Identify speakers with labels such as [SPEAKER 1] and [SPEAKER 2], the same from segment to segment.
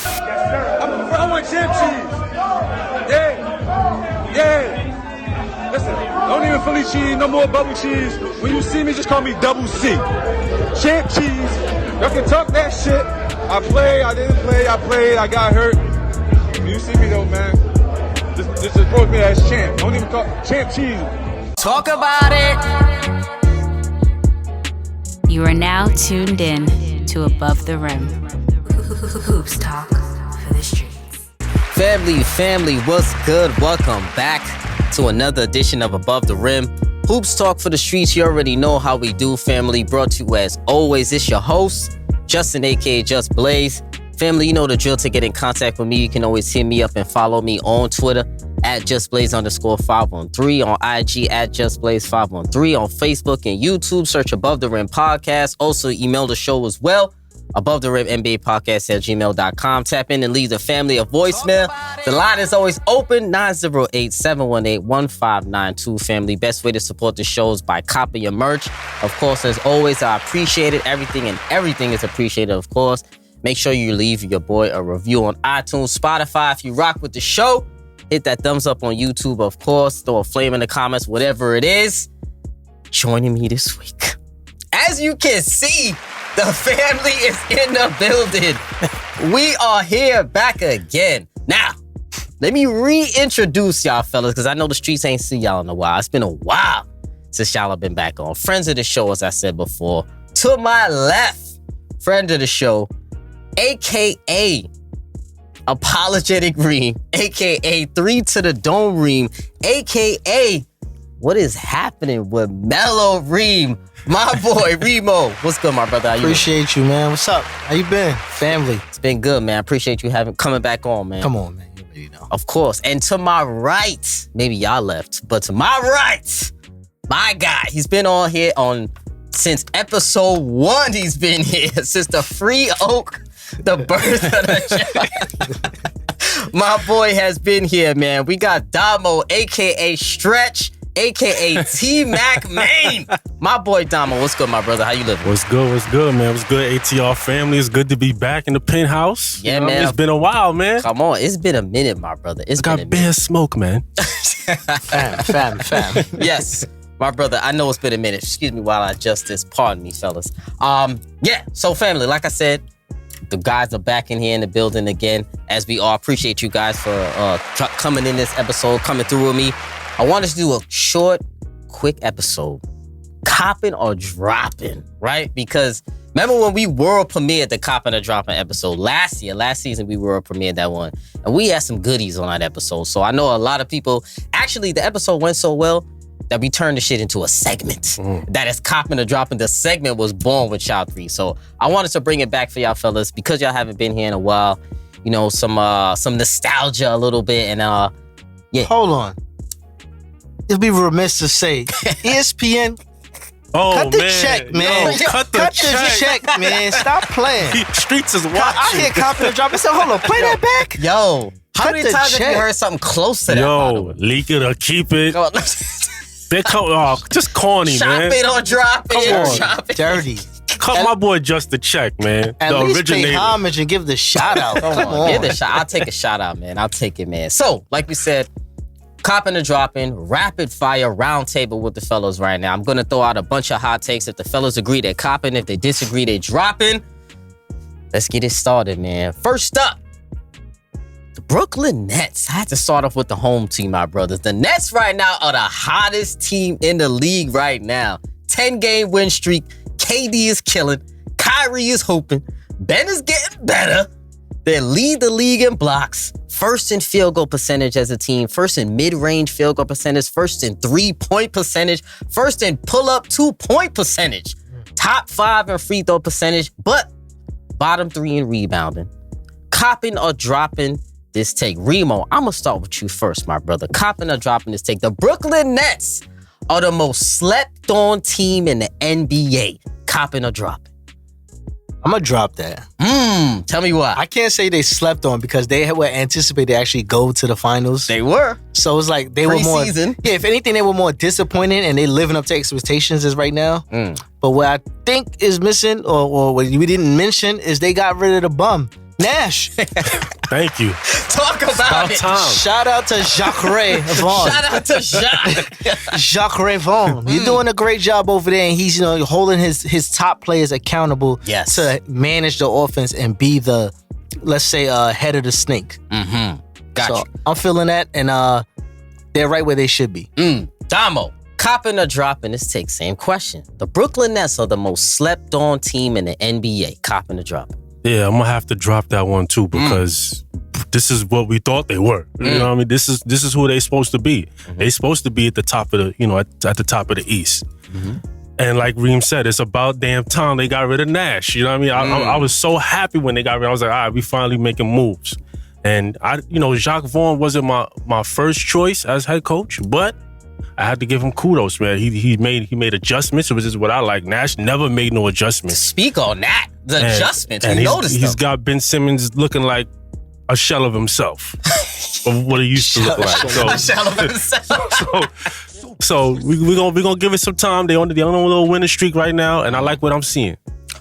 [SPEAKER 1] I want champ cheese. Yeah. Listen, don't even Philly cheese, no more bubble cheese. When you see me, just call me Double C. Champ cheese. Y'all can talk that shit. I played, I didn't play, I played, I got hurt. When you see me though, man, just approach me as champ. Don't even call champ cheese.
[SPEAKER 2] Talk about it.
[SPEAKER 3] You are now tuned in to Above the Rim. Hoops talk for the streets.
[SPEAKER 2] Family, what's good? Welcome back to another edition of Above the Rim. Hoops talk for the streets. You already know how we do, family. Brought to you as always. It's your host, Justin, aka Just Blaze. Family, you know the drill. To get in contact with me, you can always hit me up and follow me on Twitter at JustBlaze_513, on IG at JustBlaze513, on Facebook and YouTube. Search Above the Rim Podcast. Also, email the show as well. Above the Rim NBA Podcast at gmail.com. Tap in and leave the family a voicemail. The line is always open, 908-718-1592. Family, best way to support the show is by copying your merch. Of course, as always, I appreciate it. Everything is appreciated, of course. Make sure you leave your boy a review on iTunes, Spotify. If you rock with the show, hit that thumbs up on YouTube, of course. Throw a flame in the comments, whatever it is. Joining me this week, as you can see, the family is in the building. We are here back again. Now, let me reintroduce y'all fellas, because I know the streets ain't see y'all in a while. It's been a while since y'all have been back on. Friends of the show, as I said before. To my left, friend of the show, a.k.a. Apologetic Reem, a.k.a. 3 to the Dome Reem, a.k.a. what is happening with Melo Reem? My boy, Remo. What's good, my brother? How you
[SPEAKER 4] Appreciate you, man. What's up? How you been? Family.
[SPEAKER 2] It's been good, man. Appreciate you coming back on, man.
[SPEAKER 4] Come on, man. You already know.
[SPEAKER 2] Of course. And to my right, maybe y'all left, but to my right, my guy. He's been on here since episode 1. He's been here since the Free Oak, the birth of the child. My boy has been here, man. We got Damo, a.k.a. Stretch, a.k.a. T-Mac Main. My boy Damo, what's good, my brother? How you living?
[SPEAKER 5] What's good, man? What's good, ATR family? It's good to be back in the penthouse.
[SPEAKER 2] Yeah, man.
[SPEAKER 5] It's been a while, man.
[SPEAKER 2] Come on, it's been a minute, my brother. It's been a minute.
[SPEAKER 5] Got bare smoke, man.
[SPEAKER 4] Fam.
[SPEAKER 2] Yes, my brother. I know it's been a minute. Excuse me while I adjust this. Pardon me, fellas. So family, like I said, the guys are back in here in the building again, as we all appreciate you guys for coming in this episode, coming through with me. I wanted to do a short, quick episode. Coppin or Droppin, right? Because remember when we world premiered the Coppin or Droppin episode last season, we world premiered that one. And we had some goodies on that episode. So I know a lot of people, actually the episode went so well that we turned the shit into a segment. That is Coppin or Droppin. The segment was born with y'all three. So I wanted to bring it back for y'all fellas because y'all haven't been here in a while. You know, some nostalgia a little bit and yeah.
[SPEAKER 4] Hold on. It'd be remiss to say, ESPN, cut the check, man.
[SPEAKER 5] Yo, cut the
[SPEAKER 4] check, man. Stop playing.
[SPEAKER 5] Streets is watching.
[SPEAKER 4] I hear Coppin and Droppin. So hold on, play that back.
[SPEAKER 2] Yo, how
[SPEAKER 4] Cut
[SPEAKER 2] many
[SPEAKER 4] the
[SPEAKER 2] times have
[SPEAKER 4] check.
[SPEAKER 2] you heard something close to that?
[SPEAKER 5] Yo, leak it or keep it.
[SPEAKER 2] Go on.
[SPEAKER 5] Just corny,
[SPEAKER 2] Shop
[SPEAKER 5] man.
[SPEAKER 2] it or drop it.
[SPEAKER 5] Come on.
[SPEAKER 2] Shop it.
[SPEAKER 4] Dirty.
[SPEAKER 5] Cut my boy just the check, man.
[SPEAKER 4] At
[SPEAKER 5] The
[SPEAKER 4] least
[SPEAKER 5] originator.
[SPEAKER 4] pay homage and give the shout out. Come on.
[SPEAKER 2] Give the shot. I'll take a shot out, man. I'll take it, man. So, like we said, Coppin or Droppin, rapid fire roundtable with the fellas right now. I'm gonna throw out a bunch of hot takes. If the fellas agree, they're copping. If they disagree, they're dropping. Let's get it started, man. First up, the Brooklyn Nets. I had to start off with the home team, my brothers. The Nets right now are the hottest team in the league right now. 10-game win streak. KD is killing. Kyrie is hooping. Ben is getting better. They lead the league in blocks. First in field goal percentage as a team. First in mid-range field goal percentage. First in three-point percentage. First in pull-up two-point percentage. Top 5 in free throw percentage. But bottom 3 in rebounding. Coppin or Droppin this take? Remo, I'm going to start with you first, my brother. Coppin or Droppin this take? The Brooklyn Nets are the most slept-on team in the NBA. Coppin or Droppin?
[SPEAKER 4] I'm going to drop that.
[SPEAKER 2] Tell me why.
[SPEAKER 4] I can't say they slept on because they were anticipated to actually go to the finals.
[SPEAKER 2] They were.
[SPEAKER 4] So it's like they were more...
[SPEAKER 2] Pre-season.
[SPEAKER 4] Yeah, if anything, they were more disappointed and they living up to expectations as right now. But what I think is missing or what we didn't mention is they got rid of the bum. Nash.
[SPEAKER 5] Thank you.
[SPEAKER 2] Talk about it.
[SPEAKER 5] Time.
[SPEAKER 4] Shout out to Jacques Vaughn.
[SPEAKER 2] Shout out to Jacques.
[SPEAKER 4] Jacques Vaughn. You're doing a great job over there, and he's holding his top players accountable to manage the offense and be the, let's say, head of the snake.
[SPEAKER 2] Gotcha.
[SPEAKER 4] So I'm feeling that, and they're right where they should be.
[SPEAKER 2] Damo, Coppin or Droppin? This takes same question. The Brooklyn Nets are the most slept on team in the NBA. Coppin or Droppin?
[SPEAKER 5] Yeah, I'm gonna have to drop that one too because this is what we thought they were. You know what I mean? This is who they supposed to be. They supposed to be at the top of the, at the top of the East. And like Reem said, it's about damn time they got rid of Nash. You know what I mean? I was so happy when they got rid of him. I was like, all right, we finally making moves. And Jacques Vaughn wasn't my first choice as head coach, but I had to give him kudos, man. He made adjustments, which is what I like. Nash never made no adjustments.
[SPEAKER 2] Speak on that. The adjustments.
[SPEAKER 5] And
[SPEAKER 2] we noticed
[SPEAKER 5] he's got Ben Simmons looking like a shell of himself, of what he used to look like.
[SPEAKER 2] A shell of himself.
[SPEAKER 5] So we're gonna give it some time. They're on a little winning streak right now, and I like what I'm seeing.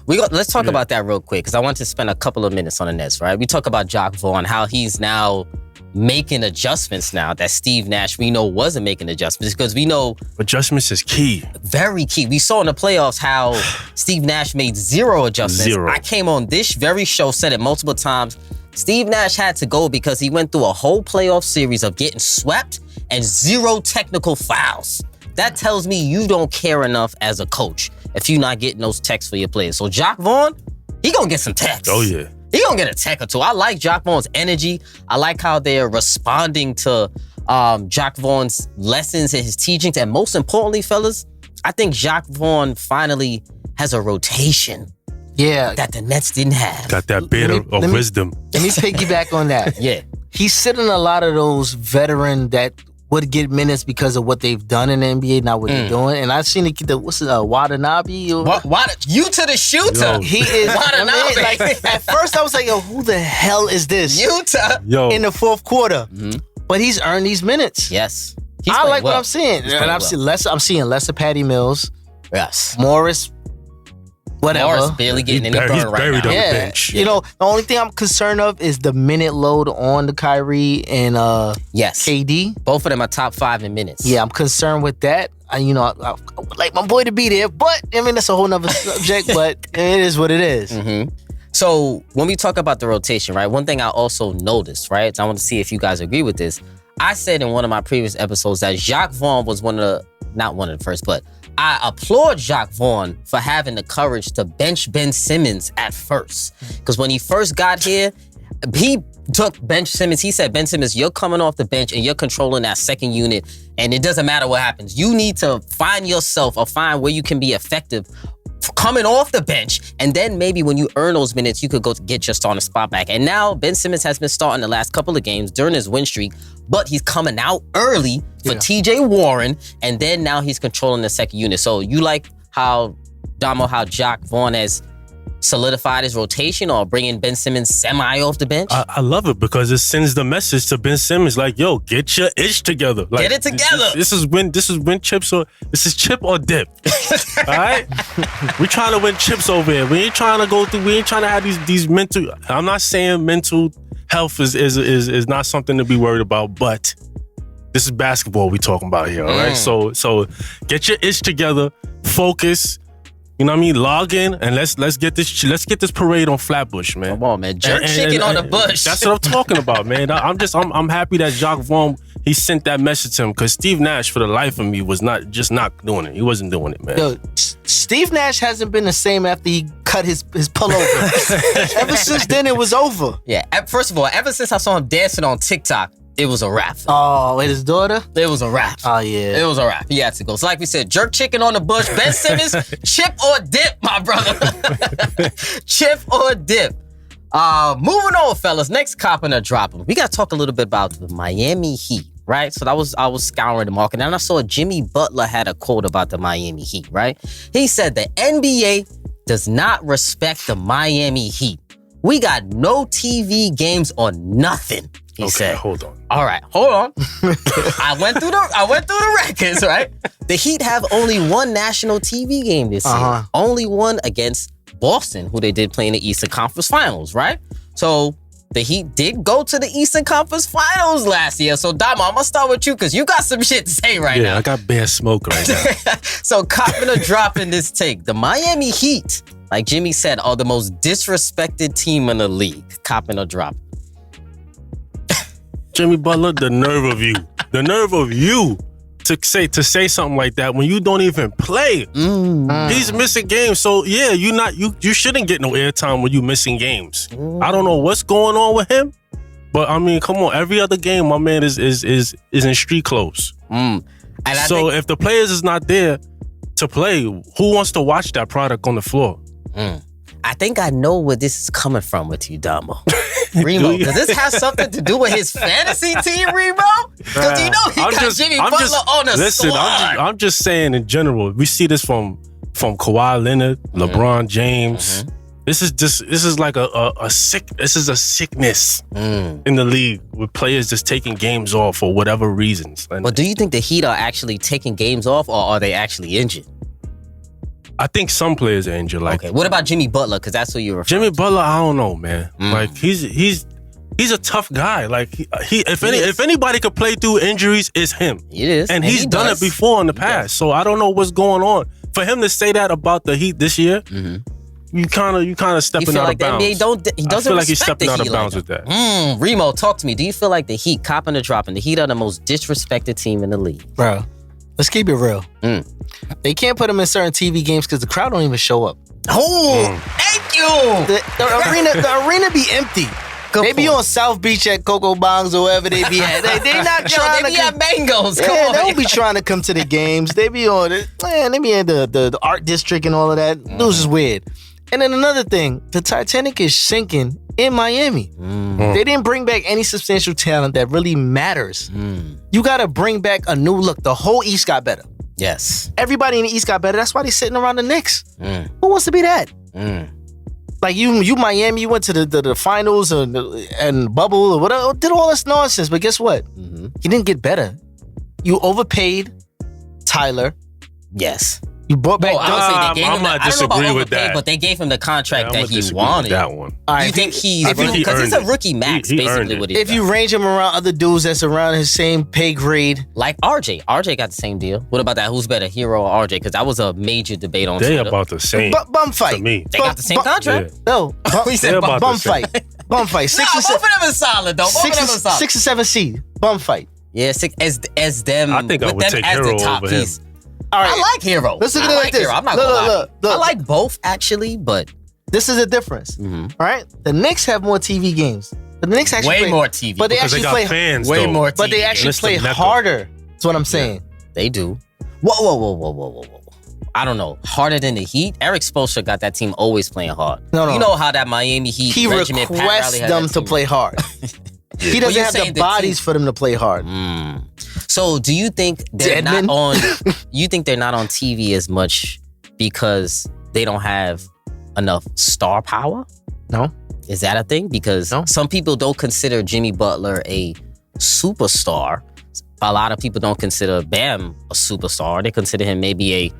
[SPEAKER 2] Let's talk about that real quick because I want to spend a couple of minutes on the Nets, right? We talk about Jacques Vaughn, how he's now making adjustments now that Steve Nash, we know, wasn't making adjustments because we know
[SPEAKER 5] adjustments is key.
[SPEAKER 2] Very key. We saw in the playoffs how Steve Nash made zero adjustments. I came on this very show, said it multiple times. Steve Nash had to go because he went through a whole playoff series of getting swept and zero technical fouls. That tells me you don't care enough as a coach if you're not getting those techs for your players. So Jacques Vaughn, he gonna get some techs.
[SPEAKER 5] Oh yeah.
[SPEAKER 2] He gonna get a tech or two. I like Jacques Vaughn's energy. I like how they're responding to Jacques Vaughn's lessons and his teachings. And most importantly, fellas, I think Jacques Vaughn finally has a rotation.
[SPEAKER 4] Yeah.
[SPEAKER 2] That the Nets didn't have.
[SPEAKER 5] Got that bit of wisdom.
[SPEAKER 4] Let me piggyback on that.
[SPEAKER 2] Yeah.
[SPEAKER 4] He's sitting a lot of those veteran that would get minutes because of what they've done in the NBA, not what they're doing. And I've seen Watanabe. You to
[SPEAKER 2] the shooter.
[SPEAKER 5] Yo.
[SPEAKER 4] He is.
[SPEAKER 2] Watanabe.
[SPEAKER 4] At first I was like, yo, who the hell is this?
[SPEAKER 2] Utah.
[SPEAKER 4] In the fourth quarter. But he's earned these minutes.
[SPEAKER 2] Yes.
[SPEAKER 4] I like what I'm seeing. And I'm seeing less of Patty Mills.
[SPEAKER 2] Yes.
[SPEAKER 4] Morris. Whatever.
[SPEAKER 2] Morris barely getting any burn right now.
[SPEAKER 5] On the bench.
[SPEAKER 4] The only thing I'm concerned of is the minute load on the Kyrie and KD.
[SPEAKER 2] Both of them are top 5 in minutes.
[SPEAKER 4] Yeah, I'm concerned with that. I would like my boy to be there, but I mean that's a whole nother subject. But it is what it is.
[SPEAKER 2] So when we talk about the rotation, right? One thing I also noticed, right? I want to see if you guys agree with this. I said in one of my previous episodes that Jacques Vaughn was not one of the first, but I applaud Jacques Vaughn for having the courage to bench Ben Simmons at first. Because when he first got here, he took Ben Simmons. He said, Ben Simmons, you're coming off the bench and you're controlling that second unit. And it doesn't matter what happens. You need to find yourself or find where you can be effective coming off the bench. And then maybe when you earn those minutes, you could go to get your starting spot back. And now Ben Simmons has been starting the last couple of games during his win streak, but he's coming out early for TJ Warren. And then now he's controlling the second unit. So you like how Jacques Vaughn has solidified his rotation or bringing Ben Simmons semi off the bench?
[SPEAKER 5] I love it because it sends the message to Ben Simmons like, yo, get your ish together. Like,
[SPEAKER 2] get it together.
[SPEAKER 5] This is win chips or this is chip or dip. All right? We're trying to win chips over here. We ain't trying to have these mental. I'm not saying mental health is not something to be worried about, but this is basketball we talking about here, all right? So get your ish together, focus. You know what I mean? Log in and let's get this parade on Flatbush, man.
[SPEAKER 2] Come on, man. Jerk chicken on the bush.
[SPEAKER 5] That's what I'm talking about, man. I'm happy that Jacques Vaughn, he sent that message to him because Steve Nash, for the life of me, was not doing it. He wasn't doing it, man.
[SPEAKER 4] Yo, Steve Nash hasn't been the same after he cut his pullover. Ever since then, it was over.
[SPEAKER 2] Yeah. First of all, ever since I saw him dancing on TikTok, it was a wrap.
[SPEAKER 4] Oh, with his daughter?
[SPEAKER 2] It was a wrap.
[SPEAKER 4] Oh, yeah.
[SPEAKER 2] It was a wrap. He had to go. So like we said, jerk chicken on the bush. Ben Simmons, chip or dip, my brother. Chip or dip. Moving on, fellas. Next Coppin or Droppin. We got to talk a little bit about the Miami Heat, right? So I was scouring the market, and I saw Jimmy Butler had a quote about the Miami Heat, right? He said the NBA does not respect the Miami Heat. We got no TV games or nothing. He said,
[SPEAKER 5] hold on.
[SPEAKER 2] All right, hold on. I went through the records, right? The Heat have only one national TV game this year. Only one against Boston, who they did play in the Eastern Conference Finals, right? So the Heat did go to the Eastern Conference Finals last year. So Damo, I'm gonna start with you because you got some shit to say right now.
[SPEAKER 5] Yeah, I got bad smoke right now.
[SPEAKER 2] So Coppin or dropping this take. The Miami Heat, like Jimmy said, are the most disrespected team in the league. Coppin or dropping.
[SPEAKER 5] Jimmy Butler, the nerve of you. The nerve of you to say something like that when you don't even play. He's missing games. So yeah, you shouldn't get no airtime when you missing games. I don't know what's going on with him, but I mean, come on, every other game my man is in street clothes.
[SPEAKER 2] And
[SPEAKER 5] so if the players is not there to play, who wants to watch that product on the floor?
[SPEAKER 2] I think I know where this is coming from with you, Damo. Remo, does this have something to do with his fantasy team, Remo? Because you know he got Jimmy Butler on the squad.
[SPEAKER 5] I'm just saying in general, we see this from Kawhi Leonard, LeBron James. This is like a sickness in the league with players just taking games off for whatever reasons.
[SPEAKER 2] But do you think the Heat are actually taking games off, or are they actually injured?
[SPEAKER 5] I think some players are injured. Like,
[SPEAKER 2] okay, what about Jimmy Butler? Because that's who you're referring
[SPEAKER 5] Jimmy
[SPEAKER 2] to.
[SPEAKER 5] Butler, I don't know, man. Like he's a tough guy. Like if anybody could play through injuries, it's him.
[SPEAKER 2] It is,
[SPEAKER 5] and he's done it before in the past. So I don't know what's going on. For him to say that about the Heat this year, you kind of stepping out of bounds.
[SPEAKER 2] He doesn't
[SPEAKER 5] I feel like he's stepping out of
[SPEAKER 2] like
[SPEAKER 5] bounds with that.
[SPEAKER 2] Remo, talk to me. Do you feel like the Heat, Coppin or dropping, the Heat are the most disrespected team in the league?
[SPEAKER 4] Bro, let's keep it real. They can't put them in certain TV games because the crowd don't even show up.
[SPEAKER 2] Thank you.
[SPEAKER 4] The arena be empty. They be on South Beach at Cocoa Bongs or wherever they be at. They not trying
[SPEAKER 2] they be at Mangoes. Come
[SPEAKER 4] Yeah,
[SPEAKER 2] on.
[SPEAKER 4] they don't be trying to come to the games. They be on it. Man, they be in the art district and all of that. This is weird. And then another thing, the Titanic is sinking in Miami. They didn't bring back any substantial talent that really matters. You got to bring back a new look. The whole East got better.
[SPEAKER 2] Yes.
[SPEAKER 4] Everybody in the East got better. That's why they sitting around the Knicks. Who wants to be that? Like you Miami, you went to the finals and bubble or whatever, did all this nonsense. But guess what? You didn't get better. You overpaid Tyler.
[SPEAKER 2] Yes.
[SPEAKER 4] You brought back.
[SPEAKER 2] I would say they gave him. I don't know about
[SPEAKER 5] with that.
[SPEAKER 2] but they gave him the contract
[SPEAKER 5] Yeah,
[SPEAKER 2] that he wanted.
[SPEAKER 5] that one.
[SPEAKER 2] You think because it's a rookie max, basically what he
[SPEAKER 4] If you range him around other dudes that's around his same pay grade,
[SPEAKER 2] like RJ got the same deal. What about that? Who's better, Hero or RJ? Because that was a major debate on
[SPEAKER 5] They
[SPEAKER 2] Twitter.
[SPEAKER 5] about the same.
[SPEAKER 4] bum fight.
[SPEAKER 5] To me.
[SPEAKER 2] They got the same contract.
[SPEAKER 5] Yeah.
[SPEAKER 4] No,
[SPEAKER 2] We said
[SPEAKER 5] They're about
[SPEAKER 4] bum
[SPEAKER 5] the same.
[SPEAKER 4] fight. Bum fight.
[SPEAKER 2] Nah, both of them is solid though. Both of them is solid.
[SPEAKER 4] 6 or 7 seed. Bum fight.
[SPEAKER 2] Yeah, as them.
[SPEAKER 5] I think I
[SPEAKER 2] with
[SPEAKER 5] would
[SPEAKER 2] them
[SPEAKER 5] take
[SPEAKER 2] as
[SPEAKER 5] Hero
[SPEAKER 2] the top
[SPEAKER 5] over him.
[SPEAKER 2] piece.
[SPEAKER 4] All right.
[SPEAKER 2] I like Hero.
[SPEAKER 4] Let's look at
[SPEAKER 2] I
[SPEAKER 4] it like
[SPEAKER 2] like
[SPEAKER 4] this.
[SPEAKER 2] Hero. I'm not
[SPEAKER 4] Look,
[SPEAKER 2] gonna lie.
[SPEAKER 4] look.
[SPEAKER 2] I like both actually, but
[SPEAKER 4] This is the difference. All right? The Knicks have more TV games. But the Knicks actually
[SPEAKER 2] way
[SPEAKER 4] play
[SPEAKER 2] more TV.
[SPEAKER 4] But they
[SPEAKER 5] Because
[SPEAKER 4] actually
[SPEAKER 5] they got
[SPEAKER 4] play
[SPEAKER 5] fans,
[SPEAKER 2] way
[SPEAKER 5] though.
[SPEAKER 2] more TV.
[SPEAKER 4] But they actually
[SPEAKER 5] Listen,
[SPEAKER 4] play
[SPEAKER 5] Mecca.
[SPEAKER 4] harder. That's what I'm saying.
[SPEAKER 2] They do. Whoa. I don't know. Harder than the Heat? Eric Spoelstra got that team always playing hard.
[SPEAKER 4] No.
[SPEAKER 2] You know how that Miami Heat
[SPEAKER 4] He
[SPEAKER 2] regiment Pat
[SPEAKER 4] requests
[SPEAKER 2] Riley had
[SPEAKER 4] them
[SPEAKER 2] that
[SPEAKER 4] to
[SPEAKER 2] team.
[SPEAKER 4] play hard. He
[SPEAKER 2] But
[SPEAKER 4] doesn't
[SPEAKER 2] you're
[SPEAKER 4] have the
[SPEAKER 2] saying the
[SPEAKER 4] bodies
[SPEAKER 2] team-
[SPEAKER 4] for them to play hard.
[SPEAKER 2] So do you think they're
[SPEAKER 4] Deadman?
[SPEAKER 2] not on you think they're not on TV as much because they don't have enough star power?
[SPEAKER 4] No.
[SPEAKER 2] Is that a thing? Because
[SPEAKER 4] No.
[SPEAKER 2] some people don't consider Jimmy Butler a superstar. A lot of people don't consider Bam a superstar. They consider him maybe a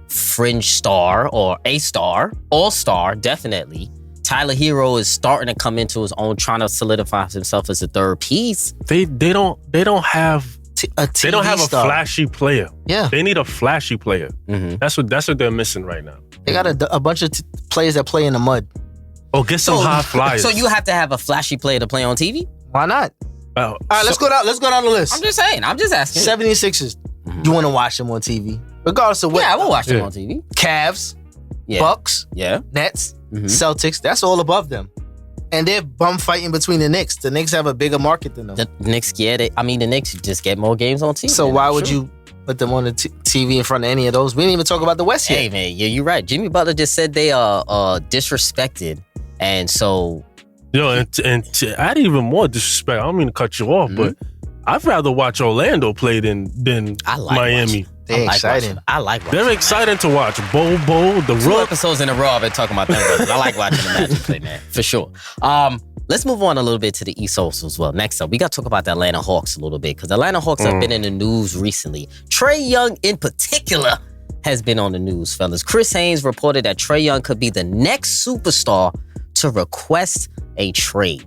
[SPEAKER 2] fringe star or a star, all-star, definitely. Tyler Hero is starting to come into his own, trying to solidify himself as a third piece.
[SPEAKER 5] They don't have
[SPEAKER 4] A
[SPEAKER 5] they don't have
[SPEAKER 4] star.
[SPEAKER 5] a flashy player.
[SPEAKER 4] Yeah.
[SPEAKER 5] They need a flashy player. That's what they're missing right now.
[SPEAKER 4] They got a bunch of players that play in the mud.
[SPEAKER 5] Oh, get some high flyers.
[SPEAKER 2] So you have to have a flashy player to play on TV?
[SPEAKER 4] Why not? All right, let's go down the list.
[SPEAKER 2] I'm just saying. I'm just asking.
[SPEAKER 4] 76ers. You want to watch them on TV. Regardless of what.
[SPEAKER 2] Yeah, I will watch them
[SPEAKER 5] Yeah.
[SPEAKER 2] on TV.
[SPEAKER 4] Cavs,
[SPEAKER 2] Yeah.
[SPEAKER 4] Bucks,
[SPEAKER 2] Yeah.
[SPEAKER 4] Nets, Celtics. That's all above them. And they're bum fighting between the Knicks. The Knicks have a bigger market than them.
[SPEAKER 2] The Knicks get it. I mean, the Knicks just get more games on TV.
[SPEAKER 4] So
[SPEAKER 2] man,
[SPEAKER 4] why
[SPEAKER 2] I'm
[SPEAKER 4] would
[SPEAKER 2] sure.
[SPEAKER 4] you put them on the TV in front of any of those? We didn't even talk about the West yet.
[SPEAKER 2] Hey, man, yeah, you're right. Jimmy Butler just said they are disrespected. And so...
[SPEAKER 5] Yo, and to add even more disrespect, I don't mean to cut you off, but I'd rather watch Orlando play than
[SPEAKER 2] I like
[SPEAKER 5] Miami.
[SPEAKER 4] They're exciting.
[SPEAKER 2] Watching. I like watching.
[SPEAKER 5] They're exciting to watch. Bo, the
[SPEAKER 2] 2
[SPEAKER 5] Rook.
[SPEAKER 2] episodes in a row I've been talking about them brothers. I like watching the Magic play, man, for sure. Let's move on a little bit to the East Coast as well. Next up, we got to talk about the Atlanta Hawks a little bit because the Atlanta Hawks have been in the news recently. Trae Young in particular has been on the news, fellas. Chris Haynes reported that Trae Young could be the next superstar to to request a trade.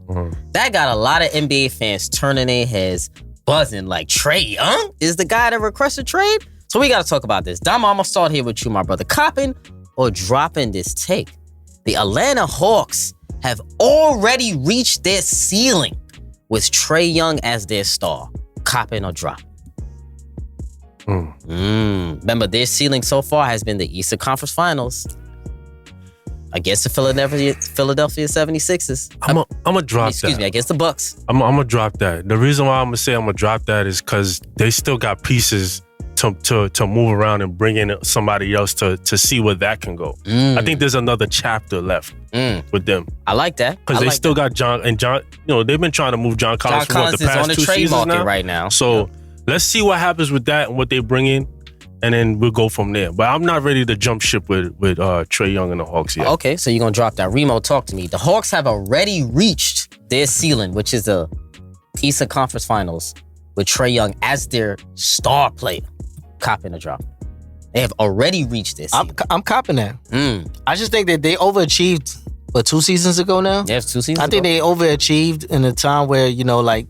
[SPEAKER 2] That got a lot of NBA fans turning their heads, buzzing like Trae Young is the guy that requested a trade? So we got to talk about this. Damo, I'm going to start here with you, my brother. Coppin or dropping this take? The Atlanta Hawks have already reached their ceiling with Trae Young as their star. Coppin or dropping? Remember, their ceiling so far has been the Eastern Conference Finals against the Philadelphia 76ers.
[SPEAKER 5] I'm gonna drop that.
[SPEAKER 2] Excuse me, against the Bucks.
[SPEAKER 5] I'm gonna drop that. The reason why I'm gonna say I'm gonna drop that is because they still got pieces to move around and bring in somebody else to see where that can go. I think there's another chapter left with them.
[SPEAKER 2] I like that.
[SPEAKER 5] Because they still got John, they've been trying to move John Collins for
[SPEAKER 2] Collins
[SPEAKER 5] the past
[SPEAKER 2] is on the
[SPEAKER 5] 2
[SPEAKER 2] trade
[SPEAKER 5] seasons
[SPEAKER 2] market
[SPEAKER 5] now.
[SPEAKER 2] right now.
[SPEAKER 5] So let's see what happens with that and what they bring in, and then we'll go from there. But I'm not ready to jump ship with Trae Young and the Hawks yet.
[SPEAKER 2] Okay, so you're going to drop that. Remo, talk to me. The Hawks have already reached their ceiling, which is the Eastern Conference Finals, with Trae Young as their star player. Copping or dropping? They have already reached this.
[SPEAKER 4] I'm copping that. I just think that they overachieved, 2 seasons ago now?
[SPEAKER 2] Yeah, 2 seasons
[SPEAKER 4] I think
[SPEAKER 2] ago.
[SPEAKER 4] they overachieved in a time where, the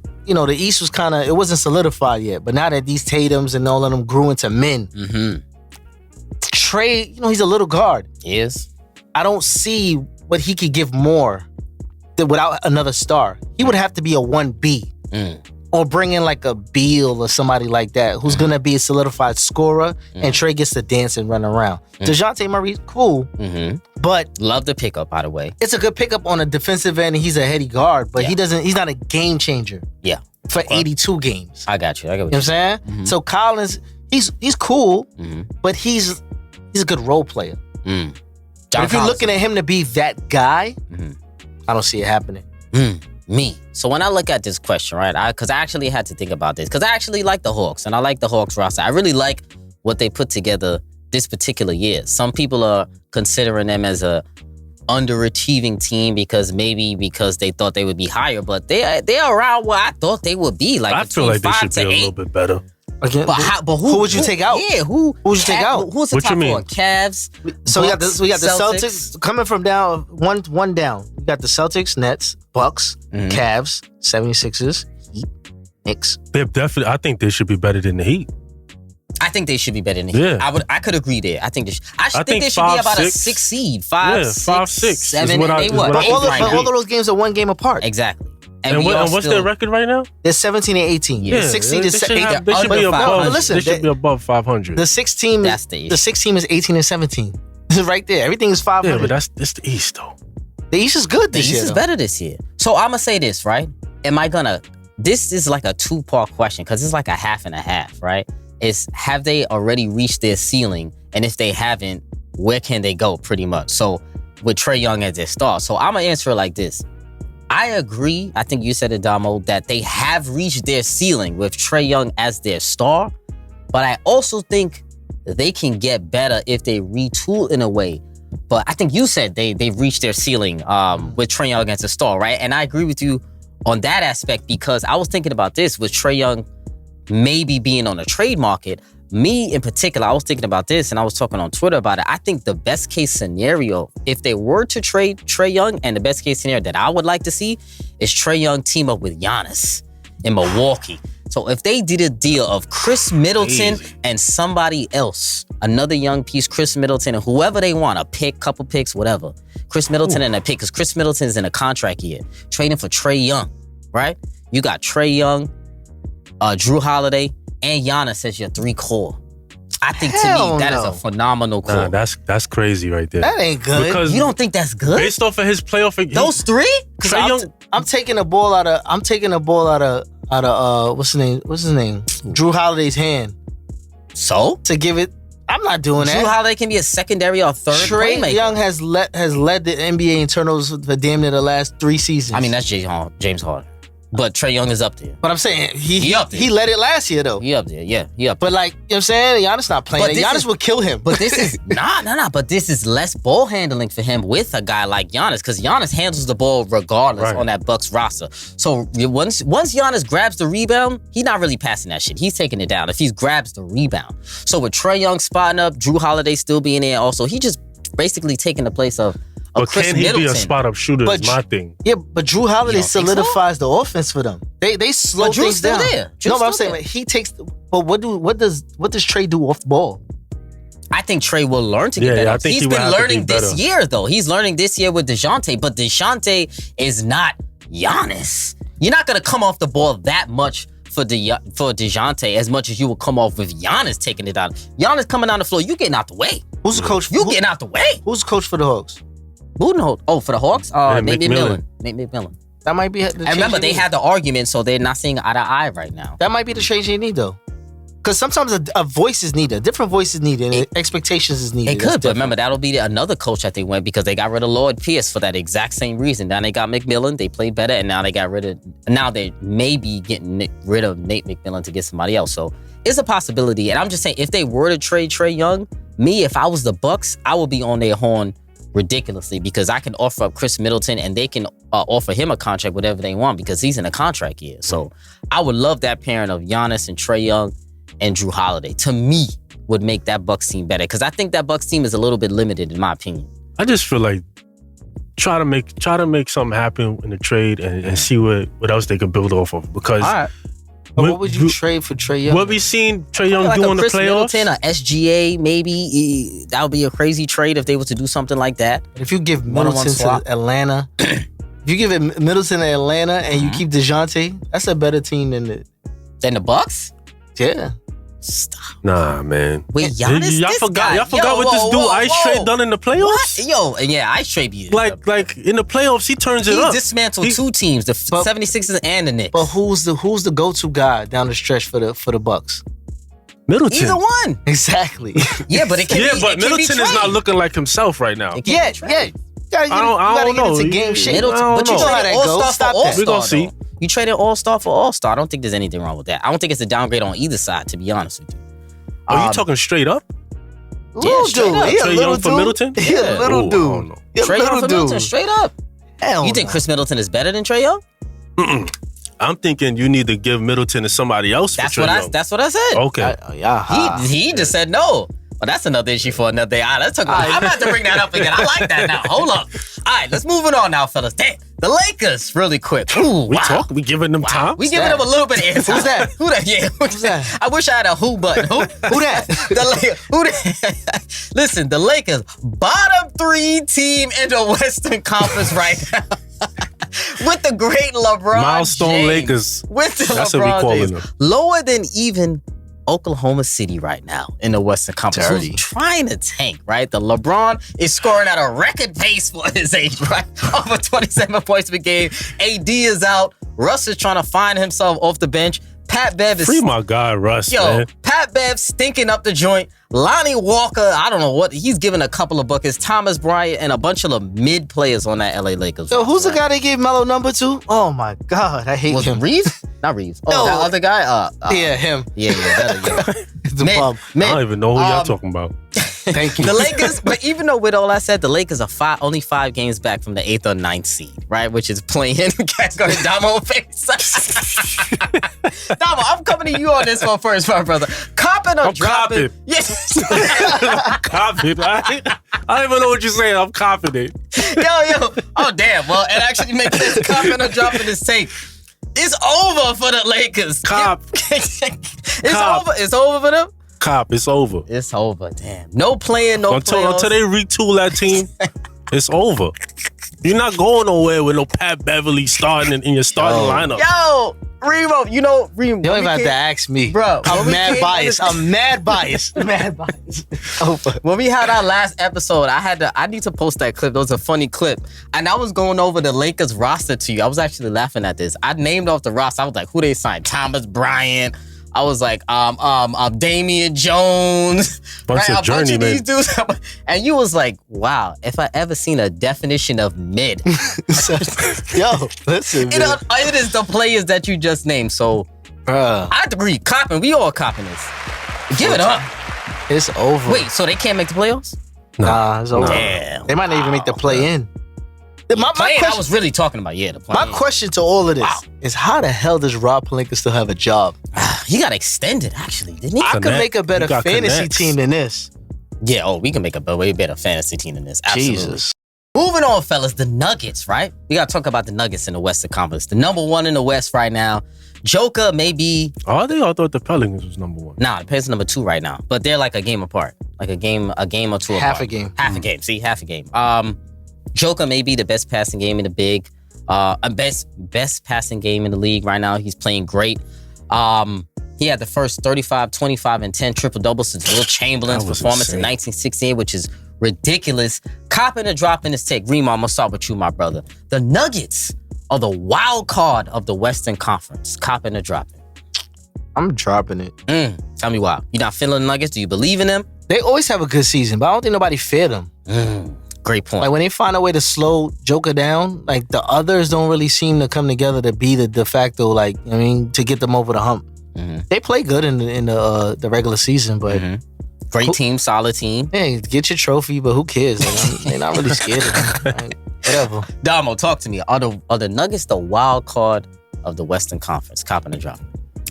[SPEAKER 4] East was kind of, it wasn't solidified yet. But now that these Tatums and all of them grew into men, Trae, he's a little guard.
[SPEAKER 2] He is.
[SPEAKER 4] I don't see what he could give more without another star. He would have to be a 1B. Or bring in like a Beal or somebody like that who's going to be a solidified scorer and Trae gets to dance and run around. DeJounte Murray's cool, but
[SPEAKER 2] Love the pickup, by the way.
[SPEAKER 4] it's a good pickup on a defensive end and he's a heady guard, but he's not a game changer
[SPEAKER 2] Yeah.
[SPEAKER 4] for 82 games.
[SPEAKER 2] I got you.
[SPEAKER 4] You know what I'm saying? So Collins, he's cool, but he's a good role player. But if you're looking at him to be that guy, I don't see it happening.
[SPEAKER 2] Me. So when I look at this question, right, because I actually had to think about this, because I actually like the Hawks, and I like the Hawks roster. I really like what they put together this particular year. Some people are considering them as a underachieving team because they thought they would be higher, but they're around where I thought they would be. Like
[SPEAKER 5] I feel like they should be a little bit better.
[SPEAKER 4] Again,
[SPEAKER 2] But who
[SPEAKER 4] would you take out?
[SPEAKER 2] Yeah, who
[SPEAKER 4] would you take out?
[SPEAKER 2] Who's the
[SPEAKER 5] What
[SPEAKER 2] top
[SPEAKER 5] you mean?
[SPEAKER 2] 4? Cavs.
[SPEAKER 4] So we got
[SPEAKER 2] Bucks,
[SPEAKER 4] the Celtics coming from down one down. We got the Celtics, Nets, Bucks, Cavs, 76ers, Heat, Knicks.
[SPEAKER 5] They're definitely. I think they should be better than the Heat.
[SPEAKER 2] I think they should be better than the Heat.
[SPEAKER 5] Yeah.
[SPEAKER 2] I could agree there. I think they should. I
[SPEAKER 5] think
[SPEAKER 2] think they should be
[SPEAKER 5] 5,
[SPEAKER 2] about a
[SPEAKER 5] 6.
[SPEAKER 2] 6 seed. 5,
[SPEAKER 5] Yeah,
[SPEAKER 2] 6,
[SPEAKER 5] 5, 6 is
[SPEAKER 2] 7.
[SPEAKER 5] what I-
[SPEAKER 2] They
[SPEAKER 5] is
[SPEAKER 2] what?
[SPEAKER 5] what I
[SPEAKER 2] Eight
[SPEAKER 5] think.
[SPEAKER 2] right
[SPEAKER 4] All
[SPEAKER 2] now.
[SPEAKER 4] of those games are one game apart.
[SPEAKER 2] Exactly.
[SPEAKER 5] And
[SPEAKER 2] we all
[SPEAKER 5] what's
[SPEAKER 2] still,
[SPEAKER 5] their record right now?
[SPEAKER 4] They're 17 and 18.
[SPEAKER 2] Yeah.
[SPEAKER 4] The 6 seed is
[SPEAKER 5] They should
[SPEAKER 4] 8.
[SPEAKER 5] have- they should be
[SPEAKER 2] under
[SPEAKER 5] above.
[SPEAKER 2] 500.
[SPEAKER 4] Listen,
[SPEAKER 5] They should be above 500.
[SPEAKER 4] The 6 team
[SPEAKER 2] That's the issue.
[SPEAKER 4] the 6 team is 18 and 17. This is right there. Everything is 500.
[SPEAKER 5] Yeah, but that's the East though.
[SPEAKER 4] The East is good
[SPEAKER 2] The
[SPEAKER 4] this
[SPEAKER 2] East
[SPEAKER 4] year.
[SPEAKER 2] is
[SPEAKER 4] though.
[SPEAKER 2] better this year. So I'm gonna say this, right? This is like a 2-part question because it's like a half and a half, right? It's have they already reached their ceiling? And if they haven't, where can they go pretty much? So with Trae Young as their star. So I'm gonna answer it like this. I agree, I think you said it, Damo, that they have reached their ceiling with Trae Young as their star. But I also think they can get better if they retool in a way. But I think you said they've reached their ceiling with Trae Young as a star, right? And I agree with you on that aspect because I was thinking about this with Trae Young maybe being on a trade market. Me in particular, I was thinking about this and I was talking on Twitter about it. I think the best case scenario, if they were to trade Trae Young, and the best case scenario that I would like to see is Trae Young team up with Giannis in Milwaukee. So if they did a deal of Chris Middleton and somebody else, another young piece, Chris Middleton, and whoever they want, a pick, couple picks, whatever. Chris Middleton and a pick, because Chris Middleton's in a contract year. Trading for Trae Young, right? You got Trae Young, Drew Holiday, and Giannis as your 3 core. I think to me, that is a phenomenal core.
[SPEAKER 5] Nah, that's crazy right there.
[SPEAKER 4] That ain't good.
[SPEAKER 5] Because
[SPEAKER 2] You don't think that's good?
[SPEAKER 5] based off of his playoff,
[SPEAKER 2] Those 3?
[SPEAKER 5] Trae Young.
[SPEAKER 4] I'm taking the ball out of what's his name? Drew Holiday's hand
[SPEAKER 2] So?
[SPEAKER 4] to give it. I'm not doing
[SPEAKER 2] Drew
[SPEAKER 4] that.
[SPEAKER 2] Holiday can be a secondary or third
[SPEAKER 4] Trae
[SPEAKER 2] playmaker.
[SPEAKER 4] Young has led the NBA in turnovers for damn near the last 3 seasons.
[SPEAKER 2] I mean, that's James Harden. But Trae Young is up there.
[SPEAKER 4] but I'm saying
[SPEAKER 2] He up there.
[SPEAKER 4] he led it last year though.
[SPEAKER 2] He up there, yeah. He up there.
[SPEAKER 4] But like, you know what I'm saying? Giannis not playing
[SPEAKER 2] But
[SPEAKER 4] it.
[SPEAKER 2] this
[SPEAKER 4] Giannis
[SPEAKER 2] is-
[SPEAKER 4] will kill him.
[SPEAKER 2] But this is nah. But this is less ball handling for him with a guy like Giannis, because Giannis handles the ball regardless
[SPEAKER 5] Right.
[SPEAKER 2] on that Bucks roster. So once Giannis grabs the rebound, he's not really passing that shit. He's taking it down if he grabs the rebound. So with Trae Young spotting up, Drew Holiday still being there, also he just basically taking the place of
[SPEAKER 5] But
[SPEAKER 2] Chris
[SPEAKER 5] can he
[SPEAKER 2] Middleton.
[SPEAKER 5] be a spot-up shooter
[SPEAKER 4] But
[SPEAKER 5] is my thing.
[SPEAKER 4] Yeah, but Drew Holiday
[SPEAKER 2] You don't think
[SPEAKER 4] solidifies the offense for them. They slow
[SPEAKER 2] But Drew's
[SPEAKER 4] things
[SPEAKER 2] still
[SPEAKER 4] down.
[SPEAKER 2] there. Drew's
[SPEAKER 4] No, but I'm
[SPEAKER 2] still
[SPEAKER 4] saying
[SPEAKER 2] there.
[SPEAKER 4] like, he takes. But what does Trae do off the ball?
[SPEAKER 2] I think Trae will learn to get
[SPEAKER 5] Yeah,
[SPEAKER 2] better.
[SPEAKER 5] I think
[SPEAKER 2] He's
[SPEAKER 5] he would
[SPEAKER 2] been
[SPEAKER 5] have to
[SPEAKER 2] learning
[SPEAKER 5] be
[SPEAKER 2] this
[SPEAKER 5] better.
[SPEAKER 2] year, though. He's learning this year with DeJounte, but DeJounte is not Giannis. You're not going to come off the ball that much for DeJounte as much as you will come off with Giannis taking it out. Giannis coming down the floor, you getting out the way.
[SPEAKER 4] Who's the coach?
[SPEAKER 2] You getting out the way.
[SPEAKER 4] Who's the coach for the Hawks?
[SPEAKER 2] Budenholzer. Oh, for the Hawks? Nate
[SPEAKER 5] McMillan.
[SPEAKER 2] McMillan.
[SPEAKER 4] That might be.
[SPEAKER 2] And remember, they had the argument, so they're not seeing eye to eye right now.
[SPEAKER 4] That might be the change you need though. Because sometimes a voice is needed, a different voice is needed, and expectations is needed.
[SPEAKER 2] It could, but remember, that'll be another coach that they went because they got rid of Lloyd Pierce for that exact same reason. Now they got McMillan, they played better, and now they may be getting rid of Nate McMillan to get somebody else. So it's a possibility. And I'm just saying, if they were to trade Trae Young, if I was the Bucks, I would be on their horn ridiculously because I can offer up Chris Middleton and they can offer him a contract, whatever they want, because he's in a contract year. So I would love that pairing of Giannis and Trae Young and Drew Holiday, to me, would make that Bucks team better. Because I think that Bucks team is a little bit limited, in my opinion.
[SPEAKER 5] I just feel like try to make something happen in the trade and see what else they could build off of. Because
[SPEAKER 4] All right. But what would you trade for Trae Young?
[SPEAKER 5] what we seen Trae Young
[SPEAKER 2] Like
[SPEAKER 5] do
[SPEAKER 2] a
[SPEAKER 5] in the
[SPEAKER 2] Chris
[SPEAKER 5] playoffs?
[SPEAKER 2] Middleton, a SGA, maybe. That would be a crazy trade if they were to do something like that.
[SPEAKER 4] If you give
[SPEAKER 2] One-on-one
[SPEAKER 4] Middleton
[SPEAKER 2] swap.
[SPEAKER 4] to Atlanta, if you give it Middleton to Atlanta and you keep DeJounte, that's a better team than the.
[SPEAKER 2] Then the Bucks?
[SPEAKER 4] Yeah.
[SPEAKER 2] Stop.
[SPEAKER 5] Nah, man.
[SPEAKER 2] Wait, Giannis,
[SPEAKER 5] Y'all
[SPEAKER 2] this
[SPEAKER 5] forgot.
[SPEAKER 2] guy.
[SPEAKER 5] Y'all forgot what this dude Ice Trae done in the playoffs.
[SPEAKER 2] What? Yo, and yeah, Ice Trae be
[SPEAKER 5] Like in the playoffs, he turns it
[SPEAKER 2] he
[SPEAKER 5] up.
[SPEAKER 2] dismantled two teams, the
[SPEAKER 4] But-
[SPEAKER 2] 76ers and the Knicks.
[SPEAKER 4] But who's the go-to guy down the stretch for the Bucks?
[SPEAKER 5] Middleton.
[SPEAKER 2] Either one.
[SPEAKER 4] Exactly.
[SPEAKER 2] Yeah, but it can
[SPEAKER 5] Yeah,
[SPEAKER 2] be.
[SPEAKER 5] but
[SPEAKER 2] it can be
[SPEAKER 5] Middleton is
[SPEAKER 2] Trae.
[SPEAKER 5] not looking like himself right now.
[SPEAKER 2] It can
[SPEAKER 4] yeah,
[SPEAKER 2] be Trae.
[SPEAKER 4] yeah. You gotta
[SPEAKER 5] I don't
[SPEAKER 4] get
[SPEAKER 5] know.
[SPEAKER 4] into game shape.
[SPEAKER 2] Middleton,
[SPEAKER 5] I don't
[SPEAKER 2] but you
[SPEAKER 5] know.
[SPEAKER 4] How
[SPEAKER 2] traded
[SPEAKER 4] that goes.
[SPEAKER 2] All-Star
[SPEAKER 4] Stop
[SPEAKER 2] for
[SPEAKER 4] that.
[SPEAKER 2] All-Star.
[SPEAKER 5] We gonna see.
[SPEAKER 2] though. You traded All-Star for All-Star. I don't think there's anything wrong with that. I don't think it's a downgrade on either side, to be honest with you.
[SPEAKER 5] Are you talking straight up?
[SPEAKER 4] Little
[SPEAKER 2] straight
[SPEAKER 4] dude.
[SPEAKER 2] up.
[SPEAKER 4] He a
[SPEAKER 5] Trae
[SPEAKER 4] little
[SPEAKER 5] Young for
[SPEAKER 4] dude.
[SPEAKER 5] Middleton?
[SPEAKER 4] He a
[SPEAKER 2] Yeah.
[SPEAKER 4] little
[SPEAKER 5] Ooh, I don't
[SPEAKER 4] dude.
[SPEAKER 5] know.
[SPEAKER 4] He a
[SPEAKER 2] Trae Young
[SPEAKER 4] little
[SPEAKER 2] for Middleton,
[SPEAKER 4] dude.
[SPEAKER 2] straight up.
[SPEAKER 4] Hell
[SPEAKER 2] You think
[SPEAKER 4] no.
[SPEAKER 2] Chris Middleton is better than Trae Young?
[SPEAKER 5] I'm thinking you need to give Middleton to somebody else
[SPEAKER 2] That's
[SPEAKER 5] for
[SPEAKER 2] what
[SPEAKER 5] Trae
[SPEAKER 2] I.
[SPEAKER 5] Young.
[SPEAKER 2] That's what I said.
[SPEAKER 5] Okay.
[SPEAKER 2] He just said no. Well, that's another issue for another day. All right, let's talk about I'm about to bring that up again. I like that now. Hold up. All right, let's move it on now, fellas. Damn, the Lakers, really quick. Ooh,
[SPEAKER 5] We
[SPEAKER 2] wow.
[SPEAKER 5] talk. We giving them time.
[SPEAKER 2] We giving them a little bit of airtime.
[SPEAKER 4] Who's that?
[SPEAKER 2] Who that? Yeah.
[SPEAKER 4] Who's that?
[SPEAKER 2] I wish I had a who button. Who?
[SPEAKER 4] Who that?
[SPEAKER 2] Who that? Listen, the Lakers, bottom 3 team in the Western Conference right now. With the great LeBron
[SPEAKER 5] Milestone
[SPEAKER 2] James.
[SPEAKER 5] Lakers.
[SPEAKER 2] With the
[SPEAKER 5] That's what we
[SPEAKER 2] LeBron
[SPEAKER 5] calling
[SPEAKER 2] James.
[SPEAKER 5] them.
[SPEAKER 2] Lower than even Oklahoma City right now in the Western Conference.
[SPEAKER 4] Dirty.
[SPEAKER 2] Who's trying to tank, right? The LeBron is scoring at a record pace for his age, right? Over 27 points per game. AD is out. Russ is trying to find himself off the bench. Pat Bev is
[SPEAKER 5] Free my guy Russ,
[SPEAKER 2] Yo,
[SPEAKER 5] man.
[SPEAKER 2] Pat Bev stinking up the joint. Lonnie Walker, I don't know what. He's giving a couple of buckets. Thomas Bryant and a bunch of mid players on that LA Lakers.
[SPEAKER 4] Yo, who's the
[SPEAKER 2] roster,
[SPEAKER 4] guy they gave Melo number to? Oh my God, I hate
[SPEAKER 2] Was
[SPEAKER 4] him.
[SPEAKER 2] it Reeves? Not Reeves. Oh,
[SPEAKER 4] No.
[SPEAKER 2] that other guy?
[SPEAKER 4] Yeah, him.
[SPEAKER 2] Yeah, that
[SPEAKER 4] The
[SPEAKER 2] Man,
[SPEAKER 4] bum.
[SPEAKER 5] I don't even know who y'all
[SPEAKER 2] Um,
[SPEAKER 5] talking about.
[SPEAKER 4] Thank you.
[SPEAKER 2] The Lakers, but even though with all I said, the Lakers are only 5 games back from the 8th or 9th seed, right? Which is playing. Cats got a Damo face. Damo, I'm coming to you on this one first, my brother. Coppin or
[SPEAKER 5] I'm
[SPEAKER 2] dropping?
[SPEAKER 5] copping.
[SPEAKER 2] Yes.
[SPEAKER 5] I'm confident. I don't even know what you're saying. I'm confident.
[SPEAKER 2] Yo. Oh, damn. Well, it actually makes sense. Coppin or dropping this tape. It's over for the Lakers.
[SPEAKER 5] Cop.
[SPEAKER 2] It's
[SPEAKER 5] Cop.
[SPEAKER 2] over. It's over for them.
[SPEAKER 5] Cop, it's over.
[SPEAKER 2] It's over. Damn. No playing, no
[SPEAKER 5] Until
[SPEAKER 2] playoffs.
[SPEAKER 5] they retool that team, it's over. You're not going nowhere with no Pat Beverly starting in your starting lineup.
[SPEAKER 2] Yo, Remo, you know, Remo.
[SPEAKER 4] You don't even have to ask me.
[SPEAKER 2] Bro, when
[SPEAKER 4] I'm
[SPEAKER 2] we
[SPEAKER 4] mad
[SPEAKER 2] came
[SPEAKER 4] biased.
[SPEAKER 2] on this-
[SPEAKER 4] I'm mad biased. Mad biased. Over.
[SPEAKER 2] When we had our last episode, I need to post that clip. It was a funny clip. And I was going over the Lakers roster to you. I was actually laughing at this. I named off the roster. I was like, who they signed? Thomas Bryant. I was like, Damian Jones.
[SPEAKER 5] Bunch of
[SPEAKER 2] a bunch of
[SPEAKER 5] journeymen.
[SPEAKER 2] these dudes. And you was like, wow, if I ever seen a definition of mid.
[SPEAKER 4] Yo, listen, man.
[SPEAKER 2] It is the players that you just named. So
[SPEAKER 4] Bruh,
[SPEAKER 2] I agree. Coppin, we all copping this. Give it up.
[SPEAKER 4] it's over.
[SPEAKER 2] Wait, so they can't make the playoffs?
[SPEAKER 4] Nah, it's over.
[SPEAKER 2] Damn.
[SPEAKER 4] They might not even make the play in. My
[SPEAKER 2] Playing, I
[SPEAKER 4] question,
[SPEAKER 2] was really talking about, the play.
[SPEAKER 4] my question to all of this is how the hell does Rob Pelinka still have a job?
[SPEAKER 2] He got extended, actually, didn't he?
[SPEAKER 4] I could
[SPEAKER 5] Connect.
[SPEAKER 4] make a better
[SPEAKER 5] You got
[SPEAKER 4] fantasy
[SPEAKER 5] connects.
[SPEAKER 4] team than this.
[SPEAKER 2] Yeah, we can make a way better fantasy team than this. Absolutely.
[SPEAKER 4] Jesus.
[SPEAKER 2] Moving on, fellas, the Nuggets, right? We got to talk about the Nuggets in the Western Conference. The number one in the West right now. Joker may be...
[SPEAKER 5] Are they? I thought the Pelicans was number one.
[SPEAKER 2] Nah, the Pelicans number 2 right now. But they're like a game apart. Like a game or two apart.
[SPEAKER 4] Half a game.
[SPEAKER 2] Half a game. See, half a game. Joker may be the best passing game in the big. Best passing game in the league right now. He's playing great. He had the first 35, 25, and 10 triple-double since Will Chamberlain's performance in 1968, which is ridiculous. Coppin or dropping his take. Reem, I'm going to start with you, my brother. The Nuggets are the wild card of the Western Conference. Coppin or dropping?
[SPEAKER 4] I'm dropping it.
[SPEAKER 2] Tell me why. You not feeling the Nuggets? Do you believe in them?
[SPEAKER 4] They always have a good season, but I don't think nobody feared them.
[SPEAKER 2] Great point.
[SPEAKER 4] Like when they find a way to slow Joker down, like the others don't really seem to come together to be the de facto, like, I mean, to get them over the hump. They play good in the regular season, but
[SPEAKER 2] great team, solid team.
[SPEAKER 4] Hey, get your trophy, but who cares? Like, they're not really scared of them. Like, whatever.
[SPEAKER 2] Damo, talk to me. Are the Nuggets the wild card of the Western Conference? Coppin or drop?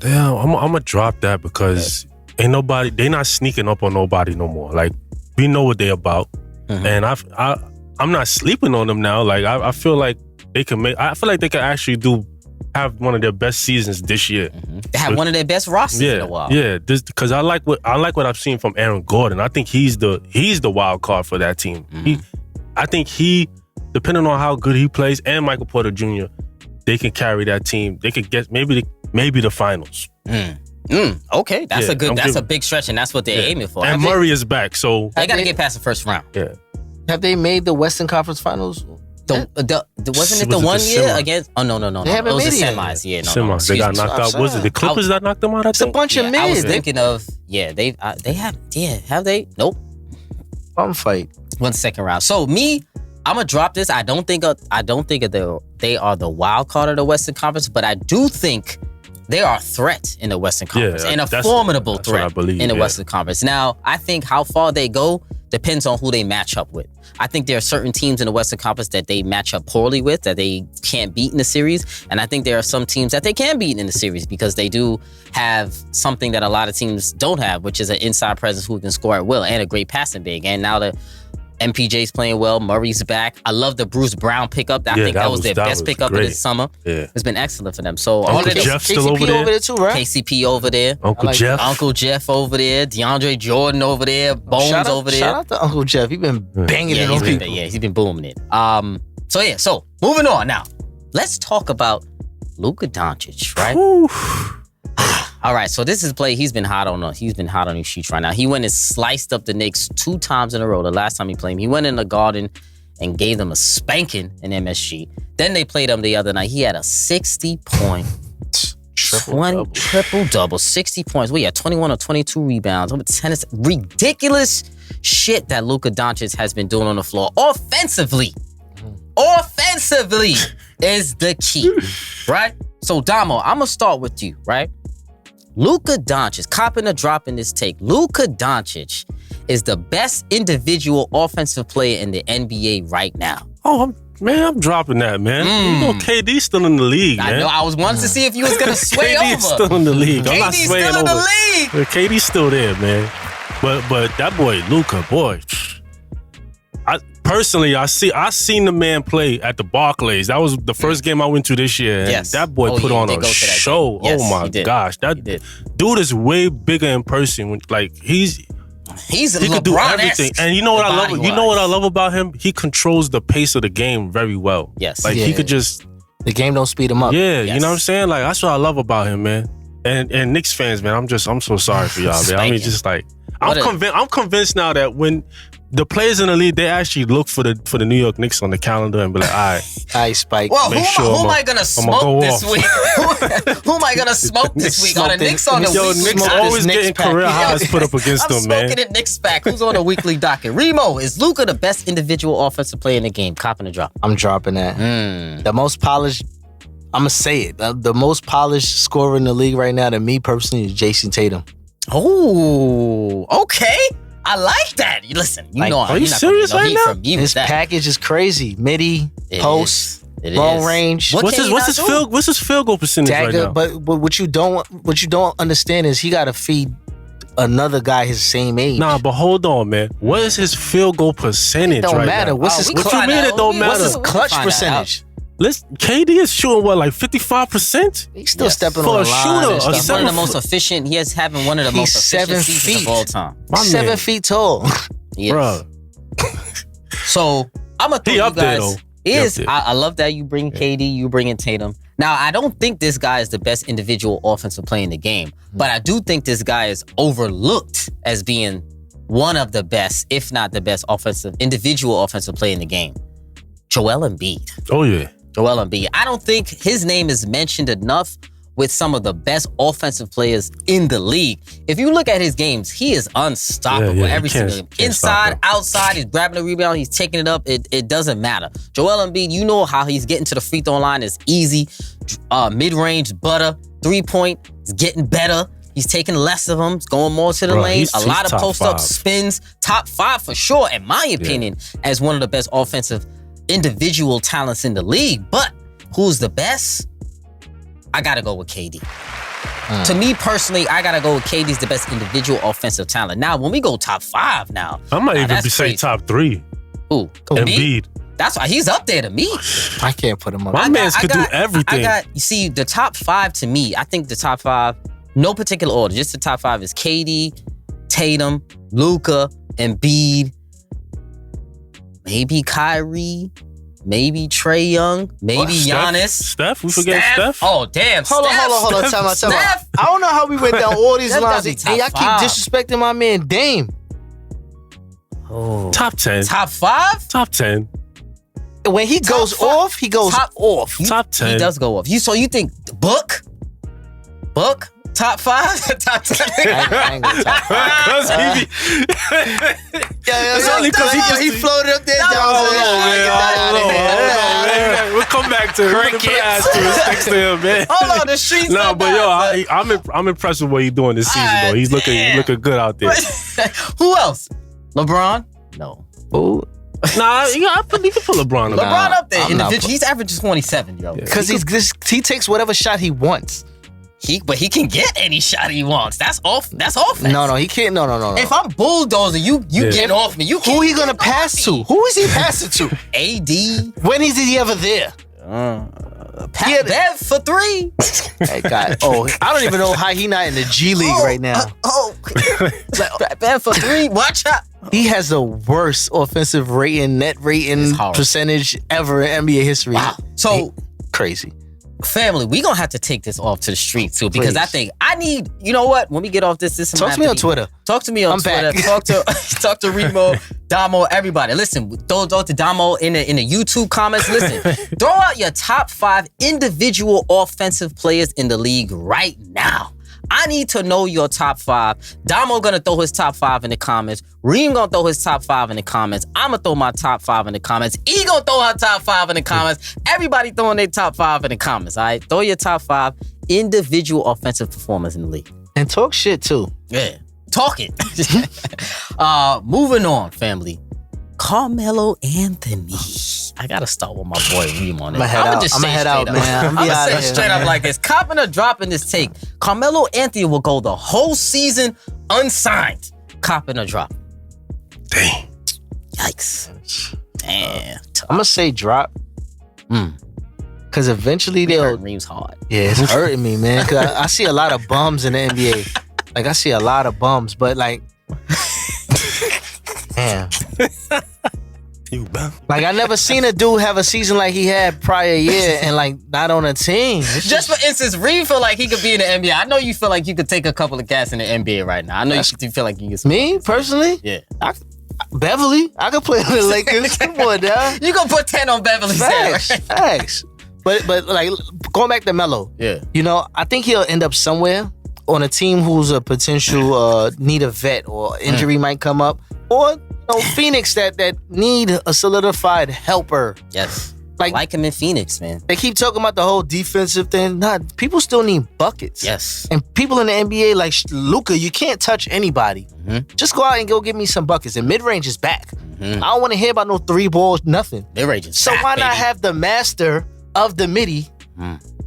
[SPEAKER 5] Yeah, I'm gonna drop that because ain't nobody. They not sneaking up on nobody no more. Like we know what they about, and I'm not sleeping on them now. Like I feel like they can make. I feel like they can actually have one of their best seasons this year.
[SPEAKER 2] They have one of their best rosters in a while.
[SPEAKER 5] Yeah, because I like what I've seen from Aaron Gordon. I think he's the wild card for that team. I think depending on how good he plays, and Michael Porter Jr., they can carry that team. They could get maybe the finals.
[SPEAKER 2] Okay, that's a big stretch, and that's what they're aiming for.
[SPEAKER 5] And Murray is back, so
[SPEAKER 2] they got to get past the first round.
[SPEAKER 5] Yeah.
[SPEAKER 4] Have they made the Western Conference Finals?
[SPEAKER 2] Wasn't it the 1 year against? Oh no!
[SPEAKER 4] They haven't
[SPEAKER 2] it was
[SPEAKER 4] made
[SPEAKER 2] the
[SPEAKER 4] it yet.
[SPEAKER 2] semis. Yeah, no.
[SPEAKER 5] Semis. They got knocked out. Was it the Clippers that knocked them out?
[SPEAKER 4] It's a bunch of
[SPEAKER 2] I was
[SPEAKER 4] mids.
[SPEAKER 2] thinking of they have have they? Nope.
[SPEAKER 4] Bum fight.
[SPEAKER 2] 1 second round. So me, I'm gonna drop this. I don't think they are the wild card of the Western Conference, but I do think they are a threat in the Western Conference and a formidable threat in the Western Conference. Now, I think how far they go depends on who they match up with. I think there are certain teams in the Western Conference that they match up poorly with, that they can't beat in the series. And I think there are some teams that they can beat in the series because they do have something that a lot of teams don't have, which is an inside presence who can score at will and a great passing big. And now the MPJ's playing well. Murray's back. I love the Bruce Brown pickup. I think that was their best pickup of this summer.
[SPEAKER 5] Yeah.
[SPEAKER 2] It's been excellent for them. So
[SPEAKER 5] Uncle Jeff still over there
[SPEAKER 4] too, right?
[SPEAKER 2] KCP over there.
[SPEAKER 5] Uncle
[SPEAKER 2] Jeff over there. DeAndre Jordan over there. Bones over there.
[SPEAKER 4] Shout out to Uncle Jeff. He's been banging it on people.
[SPEAKER 2] He's been booming it. So moving on now. Let's talk about Luka Doncic, right? All right, so this is play. He's been hot on these sheets right now. He went and sliced up the Knicks 2 times in a row. The last time he played him, he went in the Garden and gave them a spanking in MSG. Then they played him the other night. He had a 60-point triple-double, 60 points. We had 21 or 22 rebounds, over 10. Ridiculous shit that Luka Doncic has been doing on the floor. Offensively is the key, right? So, Damo, I'm going to start with you, right? Luka Doncic, copping or dropping this take. Luka Doncic is the best individual offensive player in the NBA right now.
[SPEAKER 5] Oh, I'm dropping that, man. You know KD's still in the league, man.
[SPEAKER 2] I know. I was wanting to see if you was going to sway over.
[SPEAKER 5] KD's still in the league. I'm not
[SPEAKER 2] KD's
[SPEAKER 5] swaying
[SPEAKER 2] still in
[SPEAKER 5] over.
[SPEAKER 2] the league.
[SPEAKER 5] KD's still there, man. But that boy, Luka, boy. I seen the man play at the Barclays. That was the first game I went to this year. And that boy put on a show.
[SPEAKER 2] Yes,
[SPEAKER 5] oh my gosh. That dude is way bigger in person. Like he can do everything. And you know what I love? You know what I love about him? He controls the pace of the game very well.
[SPEAKER 2] Yes.
[SPEAKER 5] Like he could just
[SPEAKER 4] the game don't speed him up.
[SPEAKER 5] Yeah, you know what I'm saying? Like that's what I love about him, man. And Knicks fans, man, I'm so sorry for y'all, man. I mean, just like I'm convinced now that when the players in the league, they actually look for the New York Knicks on the calendar and be like, all right,
[SPEAKER 4] Spike.
[SPEAKER 2] Well, who am I gonna smoke this week? Who am I gonna smoke this week? Are the Knicks on the weekly?
[SPEAKER 5] Knicks always getting career highs put up against them, man.
[SPEAKER 2] I'm smoking it Knicks back. Who's on the weekly docket? Remo, is Luka the best individual offensive player in the game? Copping or drop?
[SPEAKER 4] I'm dropping that. The most polished. I'm gonna say it. The most polished scorer in the league right now, to me personally, is Jason Tatum.
[SPEAKER 2] Oh, okay. I like that. Listen,
[SPEAKER 5] are you serious right now?
[SPEAKER 4] His package is crazy. Midi, post, long range.
[SPEAKER 5] What's his field goal percentage right now?
[SPEAKER 4] But what you don't understand is he got to feed another guy his same age.
[SPEAKER 5] Nah, but hold on, man. What is his field goal percentage?
[SPEAKER 4] It don't
[SPEAKER 5] right
[SPEAKER 4] matter.
[SPEAKER 5] now?
[SPEAKER 4] What's his
[SPEAKER 5] What you
[SPEAKER 4] clutch?
[SPEAKER 5] mean it don't matter?
[SPEAKER 4] What's his clutch percentage?
[SPEAKER 5] KD is shooting what, like 55%?
[SPEAKER 4] He's still stepping
[SPEAKER 5] For
[SPEAKER 4] on
[SPEAKER 5] a
[SPEAKER 4] the line.
[SPEAKER 5] shooter,
[SPEAKER 4] and
[SPEAKER 5] a
[SPEAKER 4] stuff.
[SPEAKER 2] He's one of the most efficient. He has having one of the most
[SPEAKER 4] He's
[SPEAKER 2] efficient
[SPEAKER 4] 7
[SPEAKER 2] seasons
[SPEAKER 4] feet.
[SPEAKER 2] of all time.
[SPEAKER 5] My
[SPEAKER 4] He's 7
[SPEAKER 5] man.
[SPEAKER 4] feet tall.
[SPEAKER 2] Yes.
[SPEAKER 5] Bruh.
[SPEAKER 2] So I'm gonna throw
[SPEAKER 5] He
[SPEAKER 2] you
[SPEAKER 5] up there,
[SPEAKER 2] guys.
[SPEAKER 5] though.
[SPEAKER 2] He
[SPEAKER 5] He up
[SPEAKER 2] is.
[SPEAKER 5] there.
[SPEAKER 2] I love that you bring KD, you bring in Tatum. Now I don't think this guy is the best individual offensive player in the game, but I do think this guy is overlooked as being one of the best, if not the best, individual offensive player in the game. Joel Embiid.
[SPEAKER 5] Oh, yeah.
[SPEAKER 2] Joel Embiid. I don't think his name is mentioned enough with some of the best offensive players in the league. If you look at his games, he is unstoppable
[SPEAKER 5] Yeah,
[SPEAKER 2] every
[SPEAKER 5] you can't-
[SPEAKER 2] single game.
[SPEAKER 5] can't stop
[SPEAKER 2] Inside,
[SPEAKER 5] him.
[SPEAKER 2] outside, he's grabbing the rebound, he's taking it up. It doesn't matter. Joel Embiid, you know how he's getting to the free throw line is easy. Mid-range, butter. 3-point, is getting better. He's taking less of them. He's going more to the
[SPEAKER 5] Bro,
[SPEAKER 2] lane.
[SPEAKER 5] he's
[SPEAKER 2] A lot of
[SPEAKER 5] top
[SPEAKER 2] post-up
[SPEAKER 5] 5.
[SPEAKER 2] spins. Top 5 for sure, in my opinion, as one of the best offensive individual talents in the league. But who's the best? I gotta go with KD. To me personally, I gotta go with KD's the best individual offensive talent. Now, when we go top 5 now,
[SPEAKER 5] I might
[SPEAKER 2] now
[SPEAKER 5] even
[SPEAKER 2] that's
[SPEAKER 5] say
[SPEAKER 2] crazy.
[SPEAKER 5] top 3.
[SPEAKER 2] Who?
[SPEAKER 5] Embiid.
[SPEAKER 2] That's why he's up there to me.
[SPEAKER 4] I can't put him up.
[SPEAKER 5] My man's could do everything.
[SPEAKER 2] You see, the top 5 to me, I think the top 5, no particular order, just the top 5 is KD, Tatum, Luka, Embiid, maybe Kyrie, maybe Trae Young, maybe Giannis.
[SPEAKER 5] Steph? We forget Steph?
[SPEAKER 2] Oh, damn.
[SPEAKER 4] Hold on.
[SPEAKER 2] Steph.
[SPEAKER 4] Time out.
[SPEAKER 2] Steph.
[SPEAKER 4] I don't know how we went down all these
[SPEAKER 2] Steph
[SPEAKER 4] lines.
[SPEAKER 2] gotta be
[SPEAKER 4] And
[SPEAKER 2] top
[SPEAKER 4] y'all
[SPEAKER 2] 5.
[SPEAKER 4] keep disrespecting my man Dame.
[SPEAKER 2] Oh.
[SPEAKER 5] Top 10.
[SPEAKER 2] Top 5?
[SPEAKER 5] Top 10.
[SPEAKER 4] When he goes
[SPEAKER 2] 5.
[SPEAKER 4] off, he goes off.
[SPEAKER 5] Top 10.
[SPEAKER 2] He does go off. So you think Book? Top 5? Top 10?
[SPEAKER 4] I ain't gonna top 5.
[SPEAKER 5] Because he be... It's only 'cause
[SPEAKER 4] he floated up there.
[SPEAKER 5] Hold on, man. We'll come back to it. We're gonna put an asterisk next to him, man.
[SPEAKER 2] Hold on, the streets.
[SPEAKER 5] No,
[SPEAKER 2] not
[SPEAKER 5] but
[SPEAKER 2] bad,
[SPEAKER 5] yo, I'm impressed with what he's doing this season, though. He's looking good out there.
[SPEAKER 2] Who else? LeBron? No.
[SPEAKER 4] Ooh.
[SPEAKER 5] Nah, you can put LeBron up.
[SPEAKER 2] LeBron up there.
[SPEAKER 4] I'm not
[SPEAKER 2] Individual. He's averaging 27, yo.
[SPEAKER 4] Because he takes whatever shot he wants.
[SPEAKER 2] But he can get any shot he wants. That's offense.
[SPEAKER 4] No, he can't. No.
[SPEAKER 2] If I'm bulldozing, you get off me. You can't
[SPEAKER 4] Who he
[SPEAKER 2] get
[SPEAKER 4] gonna
[SPEAKER 2] off
[SPEAKER 4] pass
[SPEAKER 2] me.
[SPEAKER 4] to? Who is he passing to?
[SPEAKER 2] AD.
[SPEAKER 4] When is he ever there?
[SPEAKER 2] Pat Bev for 3.
[SPEAKER 4] Hey, God. Oh, I don't even know how he not in the G League right now.
[SPEAKER 2] Pat Bev for 3. Watch out.
[SPEAKER 4] He has the worst offensive rating, net rating
[SPEAKER 2] It's horrible.
[SPEAKER 4] percentage ever in NBA history.
[SPEAKER 2] Wow. So,
[SPEAKER 4] Crazy.
[SPEAKER 2] family, we gonna have to take this off to the streets too, because
[SPEAKER 4] Please.
[SPEAKER 2] I think I need. You know what? When we get off this,
[SPEAKER 4] Talk to me on Twitter.
[SPEAKER 2] Talk to me on
[SPEAKER 4] I'm
[SPEAKER 2] Twitter.
[SPEAKER 4] back.
[SPEAKER 2] Talk to Remo, Damo, everybody. Listen, throw to Damo in the YouTube comments. Listen, throw out your top 5 individual offensive players in the league right now. I need to know your top 5. Damo gonna throw his top 5 in the comments. Reem gonna throw his top 5 in the comments. I'm gonna throw my top 5 in the comments. E gonna throw her top 5 in the comments. Everybody throwing their top 5 in the comments, all right? Throw your top 5 individual offensive performers in the league.
[SPEAKER 4] And talk shit too.
[SPEAKER 2] Yeah, talk it. Moving on, family. Carmelo Anthony. I gotta start with my boy Reem on it.
[SPEAKER 4] I'ma head out, man.
[SPEAKER 2] I'm gonna say straight up like this. Coppin or dropping this take. Carmelo Anthony will go the whole season unsigned. Coppin or dropping.
[SPEAKER 5] Damn.
[SPEAKER 2] Yikes. Damn.
[SPEAKER 4] I'm gonna say drop. Cause eventually they'll.
[SPEAKER 2] Reem's hard.
[SPEAKER 4] Yeah, it's hurting me, man. Cause I see a lot of bums in the NBA. Like I see a lot of bums, but like, damn.
[SPEAKER 5] You bum.
[SPEAKER 4] Like I never seen a dude have a season like he had prior year and like not on a team. It's
[SPEAKER 2] Just for instance, Reem feel like he could be in the NBA. I know you feel like you could take a couple of cats in the NBA right now. I know you feel like you can get some.
[SPEAKER 4] me personally.
[SPEAKER 2] Yeah.
[SPEAKER 4] Beverly, I could play on the Lakers. Come on, down.
[SPEAKER 2] You gonna put 10 on Beverly's head,
[SPEAKER 4] Facts,
[SPEAKER 2] right?
[SPEAKER 4] facts. But like going back to Melo,
[SPEAKER 2] Yeah.
[SPEAKER 4] you know, I think he'll end up somewhere on a team who's a potential need a vet or injury might come up, or you know, Phoenix that need a solidified helper.
[SPEAKER 2] Yes.
[SPEAKER 4] Like-
[SPEAKER 2] Like him in Phoenix, man.
[SPEAKER 4] They keep talking about the whole defensive thing. Nah, people still need buckets.
[SPEAKER 2] Yes.
[SPEAKER 4] And people in the NBA like Luka, you can't touch anybody. Just go out and go get me some buckets. And mid-range is back. I don't want to hear about no 3 balls, nothing.
[SPEAKER 2] They're raging.
[SPEAKER 4] So why not have the master of the midi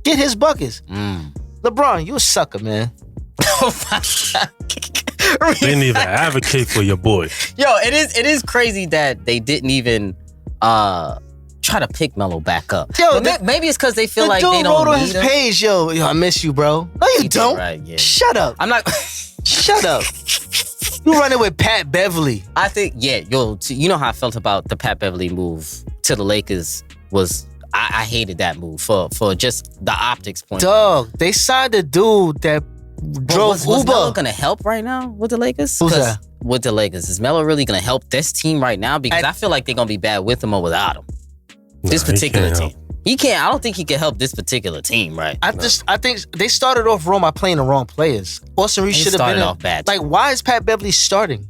[SPEAKER 4] get his buckets? LeBron, you a sucker, man.
[SPEAKER 2] Oh my God.
[SPEAKER 5] didn't even advocate for your boy.
[SPEAKER 2] Yo, it is crazy that they didn't even try to pick Melo back up.
[SPEAKER 4] Yo,
[SPEAKER 2] But maybe it's because they feel
[SPEAKER 4] the
[SPEAKER 2] like
[SPEAKER 4] dude
[SPEAKER 2] they don't
[SPEAKER 4] wrote on
[SPEAKER 2] need
[SPEAKER 4] his
[SPEAKER 2] him.
[SPEAKER 4] page, yo, I miss you, bro. No, you
[SPEAKER 2] He did
[SPEAKER 4] don't.
[SPEAKER 2] right, yeah.
[SPEAKER 4] Shut up.
[SPEAKER 2] I'm not.
[SPEAKER 4] Shut up. You running with Pat Beverly.
[SPEAKER 2] I think, yeah, yo, you know how I felt about the Pat Beverly move to the Lakers was I hated that move for just the optics point.
[SPEAKER 4] Dog, they signed a dude that drove
[SPEAKER 2] was Melo
[SPEAKER 4] Uber.
[SPEAKER 2] gonna help right now with the Lakers?
[SPEAKER 4] Who's
[SPEAKER 2] 'Cause
[SPEAKER 4] that?
[SPEAKER 2] With the Lakers, is Melo really gonna help this team right now? Because
[SPEAKER 4] I-
[SPEAKER 2] I feel like they're gonna be bad with him or without him. This
[SPEAKER 5] Nah, he
[SPEAKER 2] particular
[SPEAKER 5] can't
[SPEAKER 2] team.
[SPEAKER 5] help.
[SPEAKER 2] He can't. I don't think he can help this particular team, right?
[SPEAKER 4] I think they started off wrong by playing the wrong players. Austin Reeves
[SPEAKER 2] He
[SPEAKER 4] should have
[SPEAKER 2] started
[SPEAKER 4] been
[SPEAKER 2] off bad.
[SPEAKER 4] Like, why is Pat Beverly starting?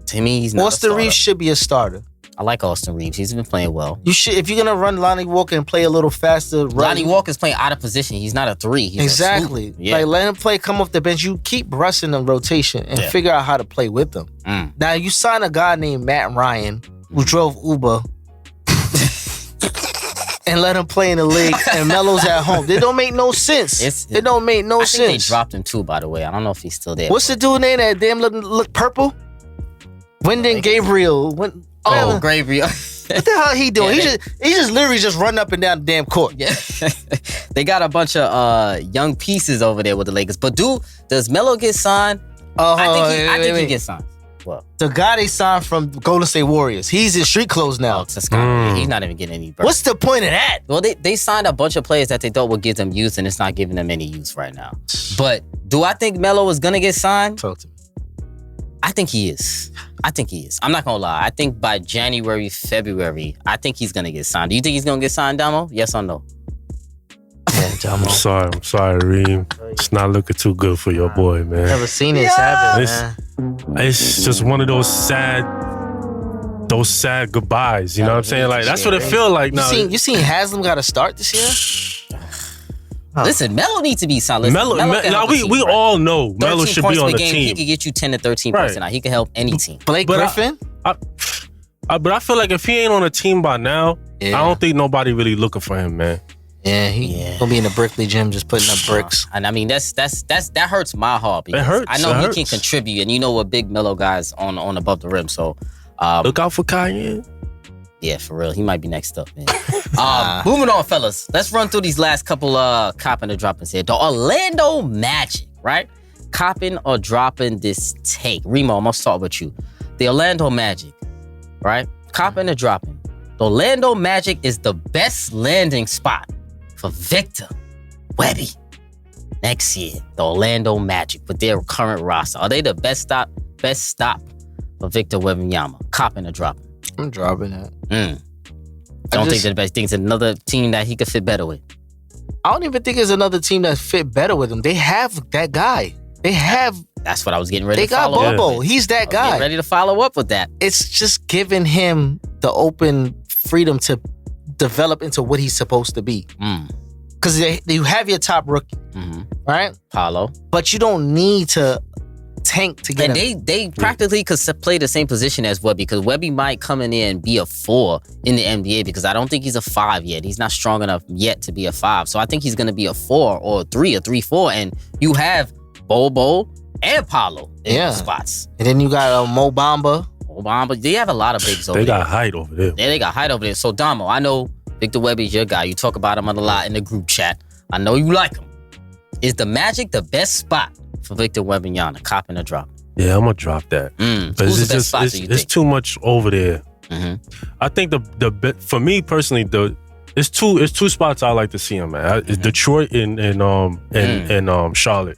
[SPEAKER 2] To me, he's not.
[SPEAKER 4] Austin Reeves should be a starter.
[SPEAKER 2] I like Austin Reeves. He's been playing well.
[SPEAKER 4] You should, if you're gonna run Lonnie Walker and play a little faster.
[SPEAKER 2] Lonnie Walker's playing out of position. He's not a 3. He's
[SPEAKER 4] Exactly.
[SPEAKER 2] A swoop. Yeah.
[SPEAKER 4] Like, let him play, come off the bench. You keep Russ in the rotation and
[SPEAKER 2] Yeah.
[SPEAKER 4] figure out how to play with them.
[SPEAKER 2] Mm.
[SPEAKER 4] Now, you sign a guy named Matt Ryan who drove Uber and let him play in the league, and Melo's at home. It don't make no sense. It don't make no
[SPEAKER 2] I think they
[SPEAKER 4] sense.
[SPEAKER 2] dropped him too, by the way. I don't know if he's still there.
[SPEAKER 4] What's the dude name that damn look purple? Wyndon Gabriel.
[SPEAKER 2] Oh, Gravy.
[SPEAKER 4] What the hell he doing?
[SPEAKER 2] Yeah,
[SPEAKER 4] he just literally just run up and down the damn court.
[SPEAKER 2] Yeah. They got a bunch of young pieces over there with the Lakers. But does Melo get signed? I think he gets signed. Well,
[SPEAKER 4] The guy they signed from Golden State Warriors. He's in street clothes now.
[SPEAKER 2] Toscano. He's not even getting any.
[SPEAKER 4] What's the point of that?
[SPEAKER 2] Well, they signed a bunch of players that they thought would give them use, and it's not giving them any use right now. But do I think Melo is gonna get signed?
[SPEAKER 4] Talk to me.
[SPEAKER 2] I think he is. I'm not gonna lie. I think by January, February, I think he's gonna get signed. Do you think he's gonna get signed, Damo? Yes or no?
[SPEAKER 4] Yeah, Damo.
[SPEAKER 5] I'm sorry, Reem. It's not looking too good for your boy, man.
[SPEAKER 4] Never seen this happen,
[SPEAKER 5] It's-
[SPEAKER 4] man.
[SPEAKER 5] It's just one of those sad goodbyes. You know what I'm saying? Like that's what it feel like now.
[SPEAKER 4] You seen Haslam got to start this year?
[SPEAKER 2] Listen, Melo needs to be signed. Listen,
[SPEAKER 5] Melo,
[SPEAKER 2] can
[SPEAKER 5] now
[SPEAKER 2] help a
[SPEAKER 5] we
[SPEAKER 2] team,
[SPEAKER 5] we
[SPEAKER 2] right?
[SPEAKER 5] all know
[SPEAKER 2] 13
[SPEAKER 5] Melo should
[SPEAKER 2] points
[SPEAKER 5] be on
[SPEAKER 2] per
[SPEAKER 5] the
[SPEAKER 2] game, He
[SPEAKER 5] team.
[SPEAKER 2] could get you 10 to 13
[SPEAKER 5] Right.
[SPEAKER 2] points now. He can help any team.
[SPEAKER 4] Blake
[SPEAKER 5] But
[SPEAKER 4] Griffin?
[SPEAKER 5] But I feel like if he ain't on a team by now,
[SPEAKER 4] Yeah.
[SPEAKER 5] I don't think nobody really looking for him, man.
[SPEAKER 4] Yeah, he gonna be in the Brickley gym just putting up bricks.
[SPEAKER 2] And I mean, that hurts my heart because
[SPEAKER 5] hurts,
[SPEAKER 2] I know
[SPEAKER 5] it
[SPEAKER 2] he
[SPEAKER 5] hurts.
[SPEAKER 2] can contribute, and you know what big Melo guys on above the rim. So,
[SPEAKER 5] Look out for Kanye.
[SPEAKER 2] yeah, for real, he might be next up, man. Moving on, fellas. Let's run through these last couple Coppin or Droppins here. The Orlando Magic, right? Coppin or dropping this take. Remo, I'm gonna start with you. The Orlando Magic, right? Coppin or dropping. The Orlando Magic is the best landing spot for Victor Webby next year. The Orlando Magic with their current roster. Are they the best stop for Victor Wembanyama? Coppin or dropping?
[SPEAKER 4] I'm dropping that.
[SPEAKER 2] Don't think they're the best things. Another team that he could fit better with.
[SPEAKER 4] I don't even think there's another team that fit better with him. They have that guy.
[SPEAKER 2] That's what I was getting ready
[SPEAKER 4] They
[SPEAKER 2] to
[SPEAKER 4] got
[SPEAKER 2] follow up
[SPEAKER 4] Bobo.
[SPEAKER 2] with.
[SPEAKER 4] He's that
[SPEAKER 2] I was getting
[SPEAKER 4] guy.
[SPEAKER 2] ready to follow up with that.
[SPEAKER 4] It's just giving him the open freedom to develop into what he's supposed to be. Because you have your top rookie, right?
[SPEAKER 2] Paulo.
[SPEAKER 4] But you don't need to tank to get
[SPEAKER 2] And
[SPEAKER 4] him.
[SPEAKER 2] they practically could play the same position as Webby because Webby might come in there and be a 4 in the NBA because I don't think he's a 5 yet. He's not strong enough yet to be a 5. So I think he's going to be a 4 or a 3, a 3-4. And you have Bobo and Paulo in those spots.
[SPEAKER 4] And then you got Mo Bamba.
[SPEAKER 2] Obama, they have a lot of bigs over
[SPEAKER 5] They
[SPEAKER 2] there.
[SPEAKER 5] got height over there.
[SPEAKER 2] Yeah, they got height over there. So Damo, I know Victor Webby's your guy. You talk about him a lot in the group chat. I know you like him. Is the Magic the best spot for Victor Wembanyama? Coppin or drop?
[SPEAKER 5] Yeah, I'm gonna drop that.
[SPEAKER 2] Who's the best spot do you
[SPEAKER 5] it's
[SPEAKER 2] think?
[SPEAKER 5] too much over there. I think for me personally, it's two spots I like to see him at. It's Detroit and Charlotte.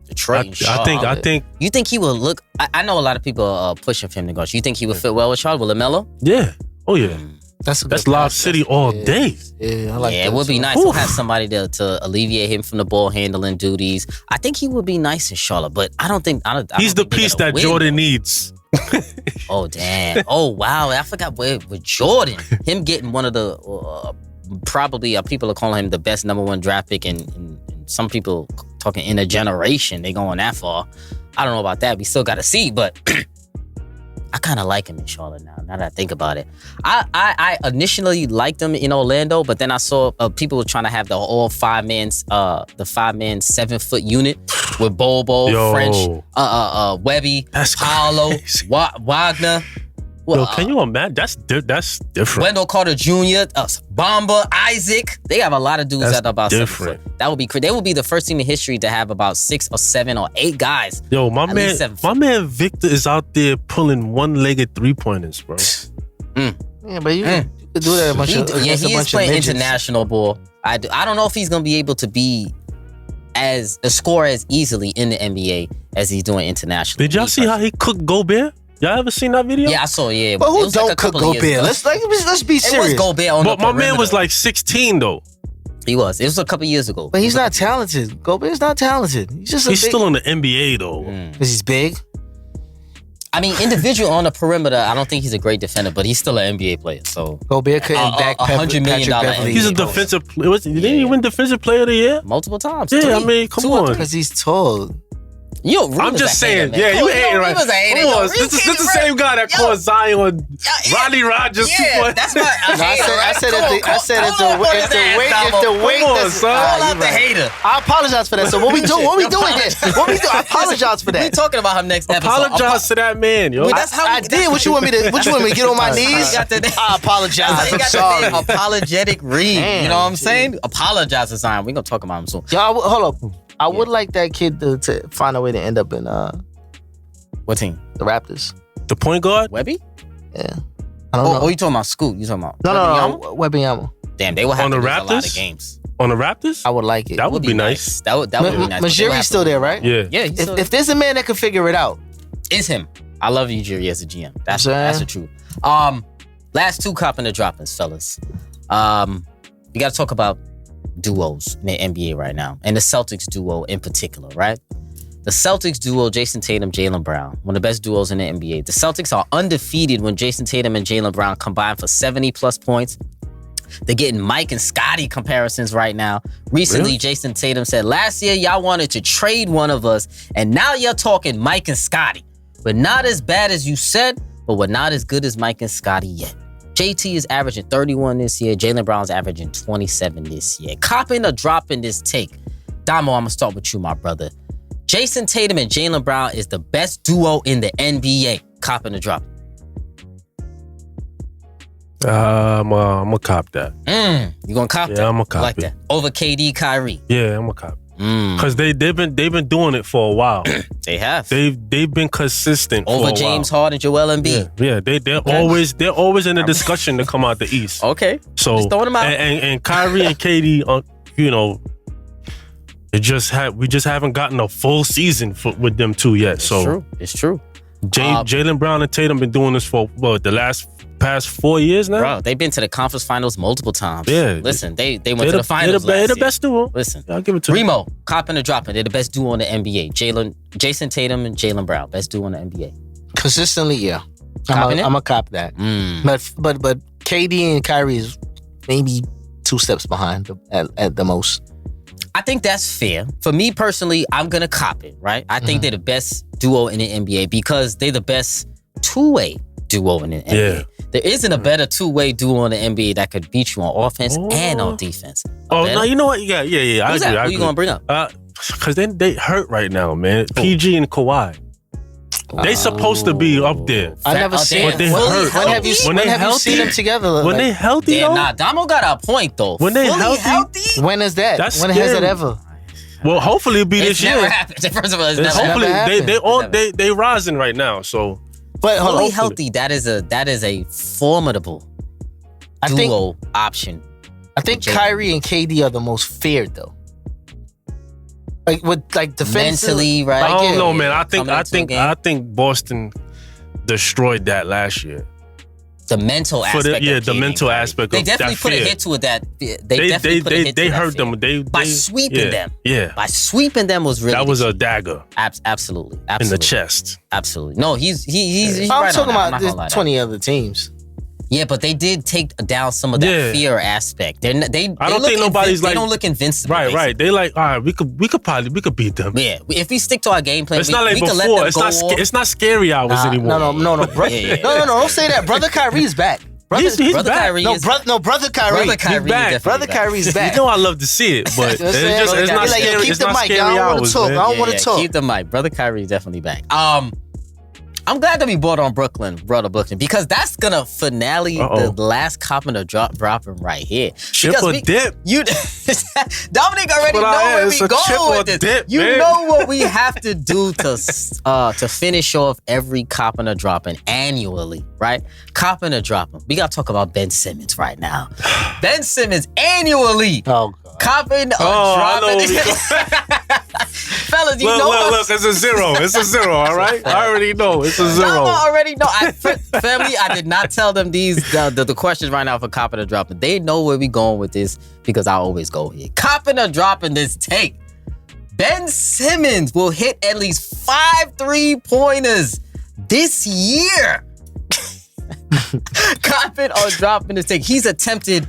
[SPEAKER 2] Detroit and Charlotte.
[SPEAKER 5] I think
[SPEAKER 2] You think he will look? I know a lot of people are pushing for him to go. You think he would fit well with Charlotte? Will LaMelo?
[SPEAKER 5] yeah. Oh yeah.
[SPEAKER 4] That's
[SPEAKER 5] Lob City all day.
[SPEAKER 4] Yeah, I like
[SPEAKER 2] Yeah,
[SPEAKER 4] that
[SPEAKER 2] it would be
[SPEAKER 4] too.
[SPEAKER 2] nice to have somebody to alleviate him from the ball handling duties. I think he would be nice in Charlotte, but I don't think
[SPEAKER 5] He's the
[SPEAKER 2] think they're
[SPEAKER 5] piece
[SPEAKER 2] gonna
[SPEAKER 5] that
[SPEAKER 2] win,
[SPEAKER 5] Jordan
[SPEAKER 2] though.
[SPEAKER 5] needs.
[SPEAKER 2] Oh damn! Oh wow! I forgot with Jordan, him getting one of the probably people are calling him the best #1 draft pick, and some people talking in a generation. They going that far. I don't know about that. We still got to see, but I kind of like him in Charlotte now. Now that I think about it, I initially liked him in Orlando, but then I saw people were trying to have the 5-man 7-foot unit with Bobo, French, Webby, Paolo, Wagner.
[SPEAKER 5] Yo, can you imagine? That's different.
[SPEAKER 2] Wendell Carter Jr., Bamba, Isaac. They have a lot of dudes that are about
[SPEAKER 5] different.
[SPEAKER 2] 7 foot. That would be crazy. They would be the first team in history to have about 6 or 7 or 8 guys.
[SPEAKER 5] Yo, my man Victor is out there pulling one-legged 3-pointers, bro.
[SPEAKER 4] Yeah, but you could do that
[SPEAKER 2] he is playing international ball. I don't know if he's gonna be able to be as a scorer as easily in the NBA as he's doing internationally.
[SPEAKER 5] Did y'all see how he cooked Gobert? Y'all ever seen that video?
[SPEAKER 2] Yeah, I saw. Yeah,
[SPEAKER 4] but who
[SPEAKER 2] was
[SPEAKER 4] don't
[SPEAKER 2] like
[SPEAKER 4] cook Gobert? Let's be serious.
[SPEAKER 2] It was Gobert on
[SPEAKER 5] but
[SPEAKER 2] the
[SPEAKER 5] my
[SPEAKER 2] perimeter.
[SPEAKER 5] man was like 16 though.
[SPEAKER 2] He was. It was a couple years ago.
[SPEAKER 4] But he's not talented. Gobert's not talented. He's
[SPEAKER 5] still in the NBA though.
[SPEAKER 4] Because he's big.
[SPEAKER 2] I mean, individual on the perimeter, I don't think he's a great defender, but he's still an NBA player. So
[SPEAKER 4] Gobert couldn't back
[SPEAKER 2] $100 million
[SPEAKER 4] Beverly.
[SPEAKER 5] He's a defensive player. Didn't he win defensive player of the year?
[SPEAKER 2] Multiple times.
[SPEAKER 5] Yeah, I mean, come on.
[SPEAKER 4] Because he's tall.
[SPEAKER 2] Yo,
[SPEAKER 5] I'm just saying, you ain't right. Come on, this is the same guy that called Zion Rodney Rogers.
[SPEAKER 2] Yeah, that's my.
[SPEAKER 4] I said if the weight
[SPEAKER 2] Call out the hater.
[SPEAKER 4] I apologize for that. So what we doing? What we doing here? I apologize for that.
[SPEAKER 2] We talking about him next episode.
[SPEAKER 5] Apologize to that man, yo.
[SPEAKER 2] That's how
[SPEAKER 4] I did. What you want me to get on my knees? I apologize. I'm sorry.
[SPEAKER 2] Apologetic Reem. You know what I'm saying? Apologize to Zion. We gonna talk about him soon.
[SPEAKER 4] Yo, hold up. I would like that kid to find a way to end up in
[SPEAKER 2] what team?
[SPEAKER 4] The Raptors.
[SPEAKER 5] The point guard?
[SPEAKER 2] Webby?
[SPEAKER 4] Yeah. I don't know.
[SPEAKER 2] Oh, you talking about Scoot? You talking about
[SPEAKER 4] No, Wembanyama.
[SPEAKER 2] Damn, they will have
[SPEAKER 5] on
[SPEAKER 2] to
[SPEAKER 5] the
[SPEAKER 2] lose
[SPEAKER 5] Raptors?
[SPEAKER 2] a lot of games.
[SPEAKER 5] On the Raptors?
[SPEAKER 4] I would like it.
[SPEAKER 5] That would be nice.
[SPEAKER 2] That would be nice.
[SPEAKER 4] Majiri's still there, right?
[SPEAKER 5] Yeah.
[SPEAKER 2] Yeah.
[SPEAKER 4] If there's a man that can figure it out,
[SPEAKER 2] it's him. I love Ujiri as a GM. That's the truth. Last 2 Coppin the Droppins, fellas. We got to talk about duos in the NBA right now, and the Celtics duo in particular, right? The Celtics duo, Jason Tatum, Jaylen Brown, one of the best duos in the NBA. The Celtics are undefeated when Jason Tatum and Jaylen Brown combine for 70-plus points. They're getting Mike and Scotty comparisons right now. Recently, Jason Tatum said, last year, y'all wanted to trade one of us, and now you're talking Mike and Scotty. We're not as bad as you said, but we're not as good as Mike and Scotty yet. JT is averaging 31 this year. Jaylen Brown's averaging 27 this year. Coppin or dropping this take? Damo, I'm going to start with you, my brother. Jason Tatum and Jaylen Brown is the best duo in the NBA. Coppin or dropping?
[SPEAKER 5] I'm going to cop that.
[SPEAKER 2] You going to cop that?
[SPEAKER 5] Yeah, I'm going to cop
[SPEAKER 2] like
[SPEAKER 5] it.
[SPEAKER 2] that. Over KD, Kyrie?
[SPEAKER 5] Yeah, I'm going to cop it. Because they've been doing it for a while.
[SPEAKER 2] They have.
[SPEAKER 5] They've been consistent
[SPEAKER 2] over
[SPEAKER 5] for a
[SPEAKER 2] James
[SPEAKER 5] while.
[SPEAKER 2] Harden, Joel Embiid.
[SPEAKER 5] Yeah, they're always in the discussion to come out the East.
[SPEAKER 2] Okay,
[SPEAKER 5] so
[SPEAKER 2] just throwing them out.
[SPEAKER 5] And Kyrie and KD, we just haven't gotten a full season with them two yet.
[SPEAKER 2] It's true.
[SPEAKER 5] Jaylen Brown and Tatum been doing this for the past 4 years now.
[SPEAKER 2] Bro, they've been to the conference finals multiple times.
[SPEAKER 5] Yeah,
[SPEAKER 2] listen, they went to the finals.
[SPEAKER 5] They're the best duo.
[SPEAKER 2] Listen,
[SPEAKER 5] I'll give it to
[SPEAKER 2] Remo, Coppin or dropping. They're the best duo in the NBA. Jason Tatum and Jaylen Brown, best duo in the NBA.
[SPEAKER 4] Consistently, yeah. I'm a cop that. But KD and Kyrie is maybe 2 steps behind at the most.
[SPEAKER 2] I think that's fair. For me personally, I'm gonna cop it, right? I think they're the best duo in the NBA because they're the best 2-way duo in the NBA.
[SPEAKER 5] Yeah.
[SPEAKER 2] There isn't a better 2-way duo in the NBA that could beat you on offense and on defense.
[SPEAKER 5] No, you know what? Yeah. I agree.
[SPEAKER 2] Who you gonna bring up?
[SPEAKER 5] Because they hurt right now, man. PG and Kawhi. They supposed to be up there.
[SPEAKER 4] I never seen
[SPEAKER 5] but they
[SPEAKER 4] them.
[SPEAKER 5] hurt.
[SPEAKER 4] When have you seen them together?
[SPEAKER 5] When they healthy,
[SPEAKER 2] Damn, nah, Damo got a point though.
[SPEAKER 5] When they
[SPEAKER 2] Fully
[SPEAKER 5] healthy?
[SPEAKER 4] When is that?
[SPEAKER 5] That's
[SPEAKER 4] when has it
[SPEAKER 5] scary.
[SPEAKER 4] ever?
[SPEAKER 5] Well, hopefully it'll be
[SPEAKER 2] It's
[SPEAKER 5] this year.
[SPEAKER 2] never happened. First of all, it's never
[SPEAKER 5] Hopefully
[SPEAKER 2] happened.
[SPEAKER 5] they rising right now. So,
[SPEAKER 4] but
[SPEAKER 2] fully healthy, that is a formidable duo option.
[SPEAKER 4] I think Kyrie and KD are the most feared though. Like defensively,
[SPEAKER 2] mentally, right?
[SPEAKER 5] I don't know, man.
[SPEAKER 2] Coming into a game.
[SPEAKER 5] I think Boston destroyed that last year.
[SPEAKER 2] The mental aspect.
[SPEAKER 5] The mental aspect.
[SPEAKER 2] They definitely put a hit to it. They
[SPEAKER 5] hurt them.
[SPEAKER 2] By sweeping them.
[SPEAKER 5] Yeah.
[SPEAKER 2] By sweeping them was really.
[SPEAKER 5] That was a dagger.
[SPEAKER 2] Absolutely.
[SPEAKER 5] In the chest.
[SPEAKER 2] Absolutely. No, he's
[SPEAKER 4] I'm
[SPEAKER 2] right
[SPEAKER 4] talking
[SPEAKER 2] on that.
[SPEAKER 4] about there's 20 other teams.
[SPEAKER 2] Yeah, but they did take down some of that fear aspect. I don't think nobody's they don't look invincible.
[SPEAKER 5] Right, basically. Right. They like, all right, we could beat them.
[SPEAKER 2] Yeah, if we stick to our game plan,
[SPEAKER 5] it's not like before. It's not scary hours anymore.
[SPEAKER 4] No, no, don't say that. Brother Kyrie's back.
[SPEAKER 5] He's
[SPEAKER 2] brother
[SPEAKER 5] back.
[SPEAKER 2] Kyrie
[SPEAKER 4] Brother Kyrie.
[SPEAKER 2] Brother Kyrie
[SPEAKER 5] he's back.
[SPEAKER 4] Brother Kyrie's back.
[SPEAKER 5] You know I love to see it, but it's not
[SPEAKER 4] like,
[SPEAKER 5] scary.
[SPEAKER 4] Keep the mic. I don't want to talk. I don't want to talk.
[SPEAKER 2] Keep the mic. Brother Kyrie is definitely back. I'm glad that we brought on Brooklyn, because that's gonna finale the last Coppin or Droppin right here.
[SPEAKER 5] Chip or dip.
[SPEAKER 2] Dominic already know where we going with this.
[SPEAKER 5] Dip,
[SPEAKER 2] you
[SPEAKER 5] man.
[SPEAKER 2] know what we have to do to finish off every Coppin or Droppin annually, right? Coppin or Droppin. We gotta talk about Ben Simmons right now. Ben Simmons annually.
[SPEAKER 4] Oh, God.
[SPEAKER 2] Coppin or Droppin. Fellas, you know
[SPEAKER 5] look, it's a zero. It's a zero, all right? I already know. It's a zero.
[SPEAKER 2] I already know. Family, I did not tell them the questions right now for Coppin or Droppin. They know where we going with this because I always go here. Coppin or Droppin this take. Ben Simmons will hit at least 5 3-pointers this year. Coppin or Droppin this take. He's attempted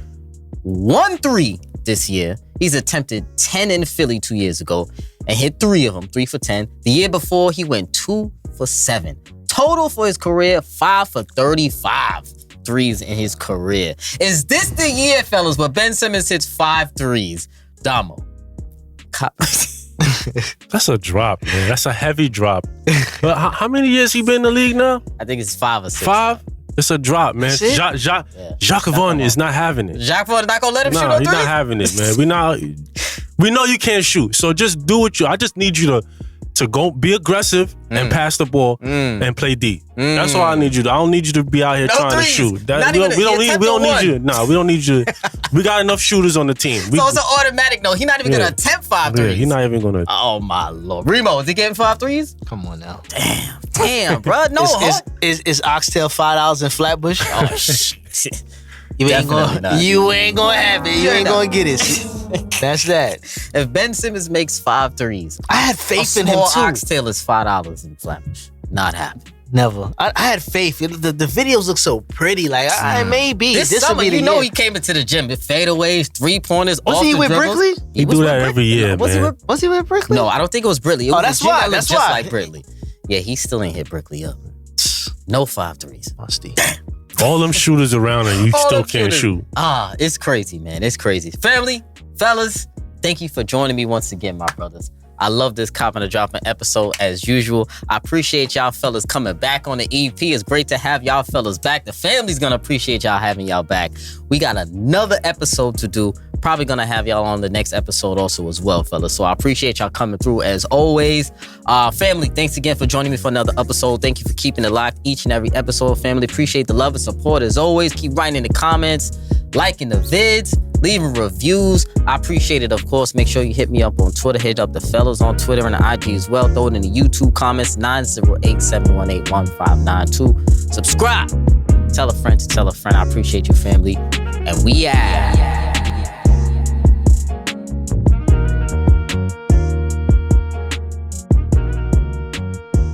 [SPEAKER 2] 1 3 this year. He's attempted 10 in Philly 2 years ago and hit 3 of them, 3 for 10. The year before, he went 2 for 7. Total for his career, 5 for 35 threes in his career. Is this the year, fellas, where Ben Simmons hits 5 threes? Damo.
[SPEAKER 5] That's a drop, man. That's a heavy drop. But how many years he been in the league now?
[SPEAKER 2] I think it's 5 or 6.
[SPEAKER 5] 5? It's a drop, man. Jacques Vaughn is not having it.
[SPEAKER 2] Jacques Vaughn is not gonna let him shoot on 3?
[SPEAKER 5] He's not having it, man. We know you can't shoot, so just do what I just need you to go be aggressive and pass the ball and play D. That's all I need you to. I don't need you to be out here trying to shoot. We don't need you. No, we don't need you. We got enough shooters on the team.
[SPEAKER 2] So it's an automatic no. He's not even gonna attempt 5 threes.
[SPEAKER 5] He's not even gonna.
[SPEAKER 2] Oh my Lord, Remo, is he getting 5 threes?
[SPEAKER 4] Come on now.
[SPEAKER 2] Damn, bro. No,
[SPEAKER 4] is Oxtail $5 in Flatbush?
[SPEAKER 2] Oh shit.
[SPEAKER 4] You ain't gonna have it. You ain't gonna get it. That's that.
[SPEAKER 2] If Ben Simmons makes 5 threes,
[SPEAKER 4] I had faith in him too.
[SPEAKER 2] Oxtail is $5 in Flatbush. Not happening.
[SPEAKER 4] Never. I had faith. The videos look so pretty. Like, maybe.
[SPEAKER 2] This summer, will be the year. He came into the gym. Fadeaways, 3-pointers,
[SPEAKER 4] Was he with Brickley?
[SPEAKER 5] He do that every year, man.
[SPEAKER 4] Was he with Brickley?
[SPEAKER 2] No, I don't think it was Brickley.
[SPEAKER 4] That's why. That's
[SPEAKER 2] just
[SPEAKER 4] why.
[SPEAKER 2] like Brickley. Yeah, he still ain't hit Brickley up. No 5 threes.
[SPEAKER 4] Musty.
[SPEAKER 5] All them shooters around and you still can't shoot.
[SPEAKER 2] It's crazy, man. It's crazy. Family, fellas, thank you for joining me once again, my brothers. I love this Coppin or Droppin episode as usual. I appreciate y'all fellas coming back on the EP. It's great to have y'all fellas back. The family's gonna appreciate y'all having y'all back. We got another episode to do. Probably gonna have y'all on the next episode also as well, fellas. So I appreciate y'all coming through as always. Family, thanks again for joining me for another episode. Thank you for keeping it locked each and every episode, family. Appreciate the love and support as always. Keep writing in the comments, liking the vids, leaving reviews. I appreciate it, of course. Make sure you hit me up on Twitter. Hit up the fellas on Twitter and the IG as well. Throw it in the YouTube comments, 908-718-1592. Subscribe. Tell a friend to tell a friend. I appreciate you, family. And we out.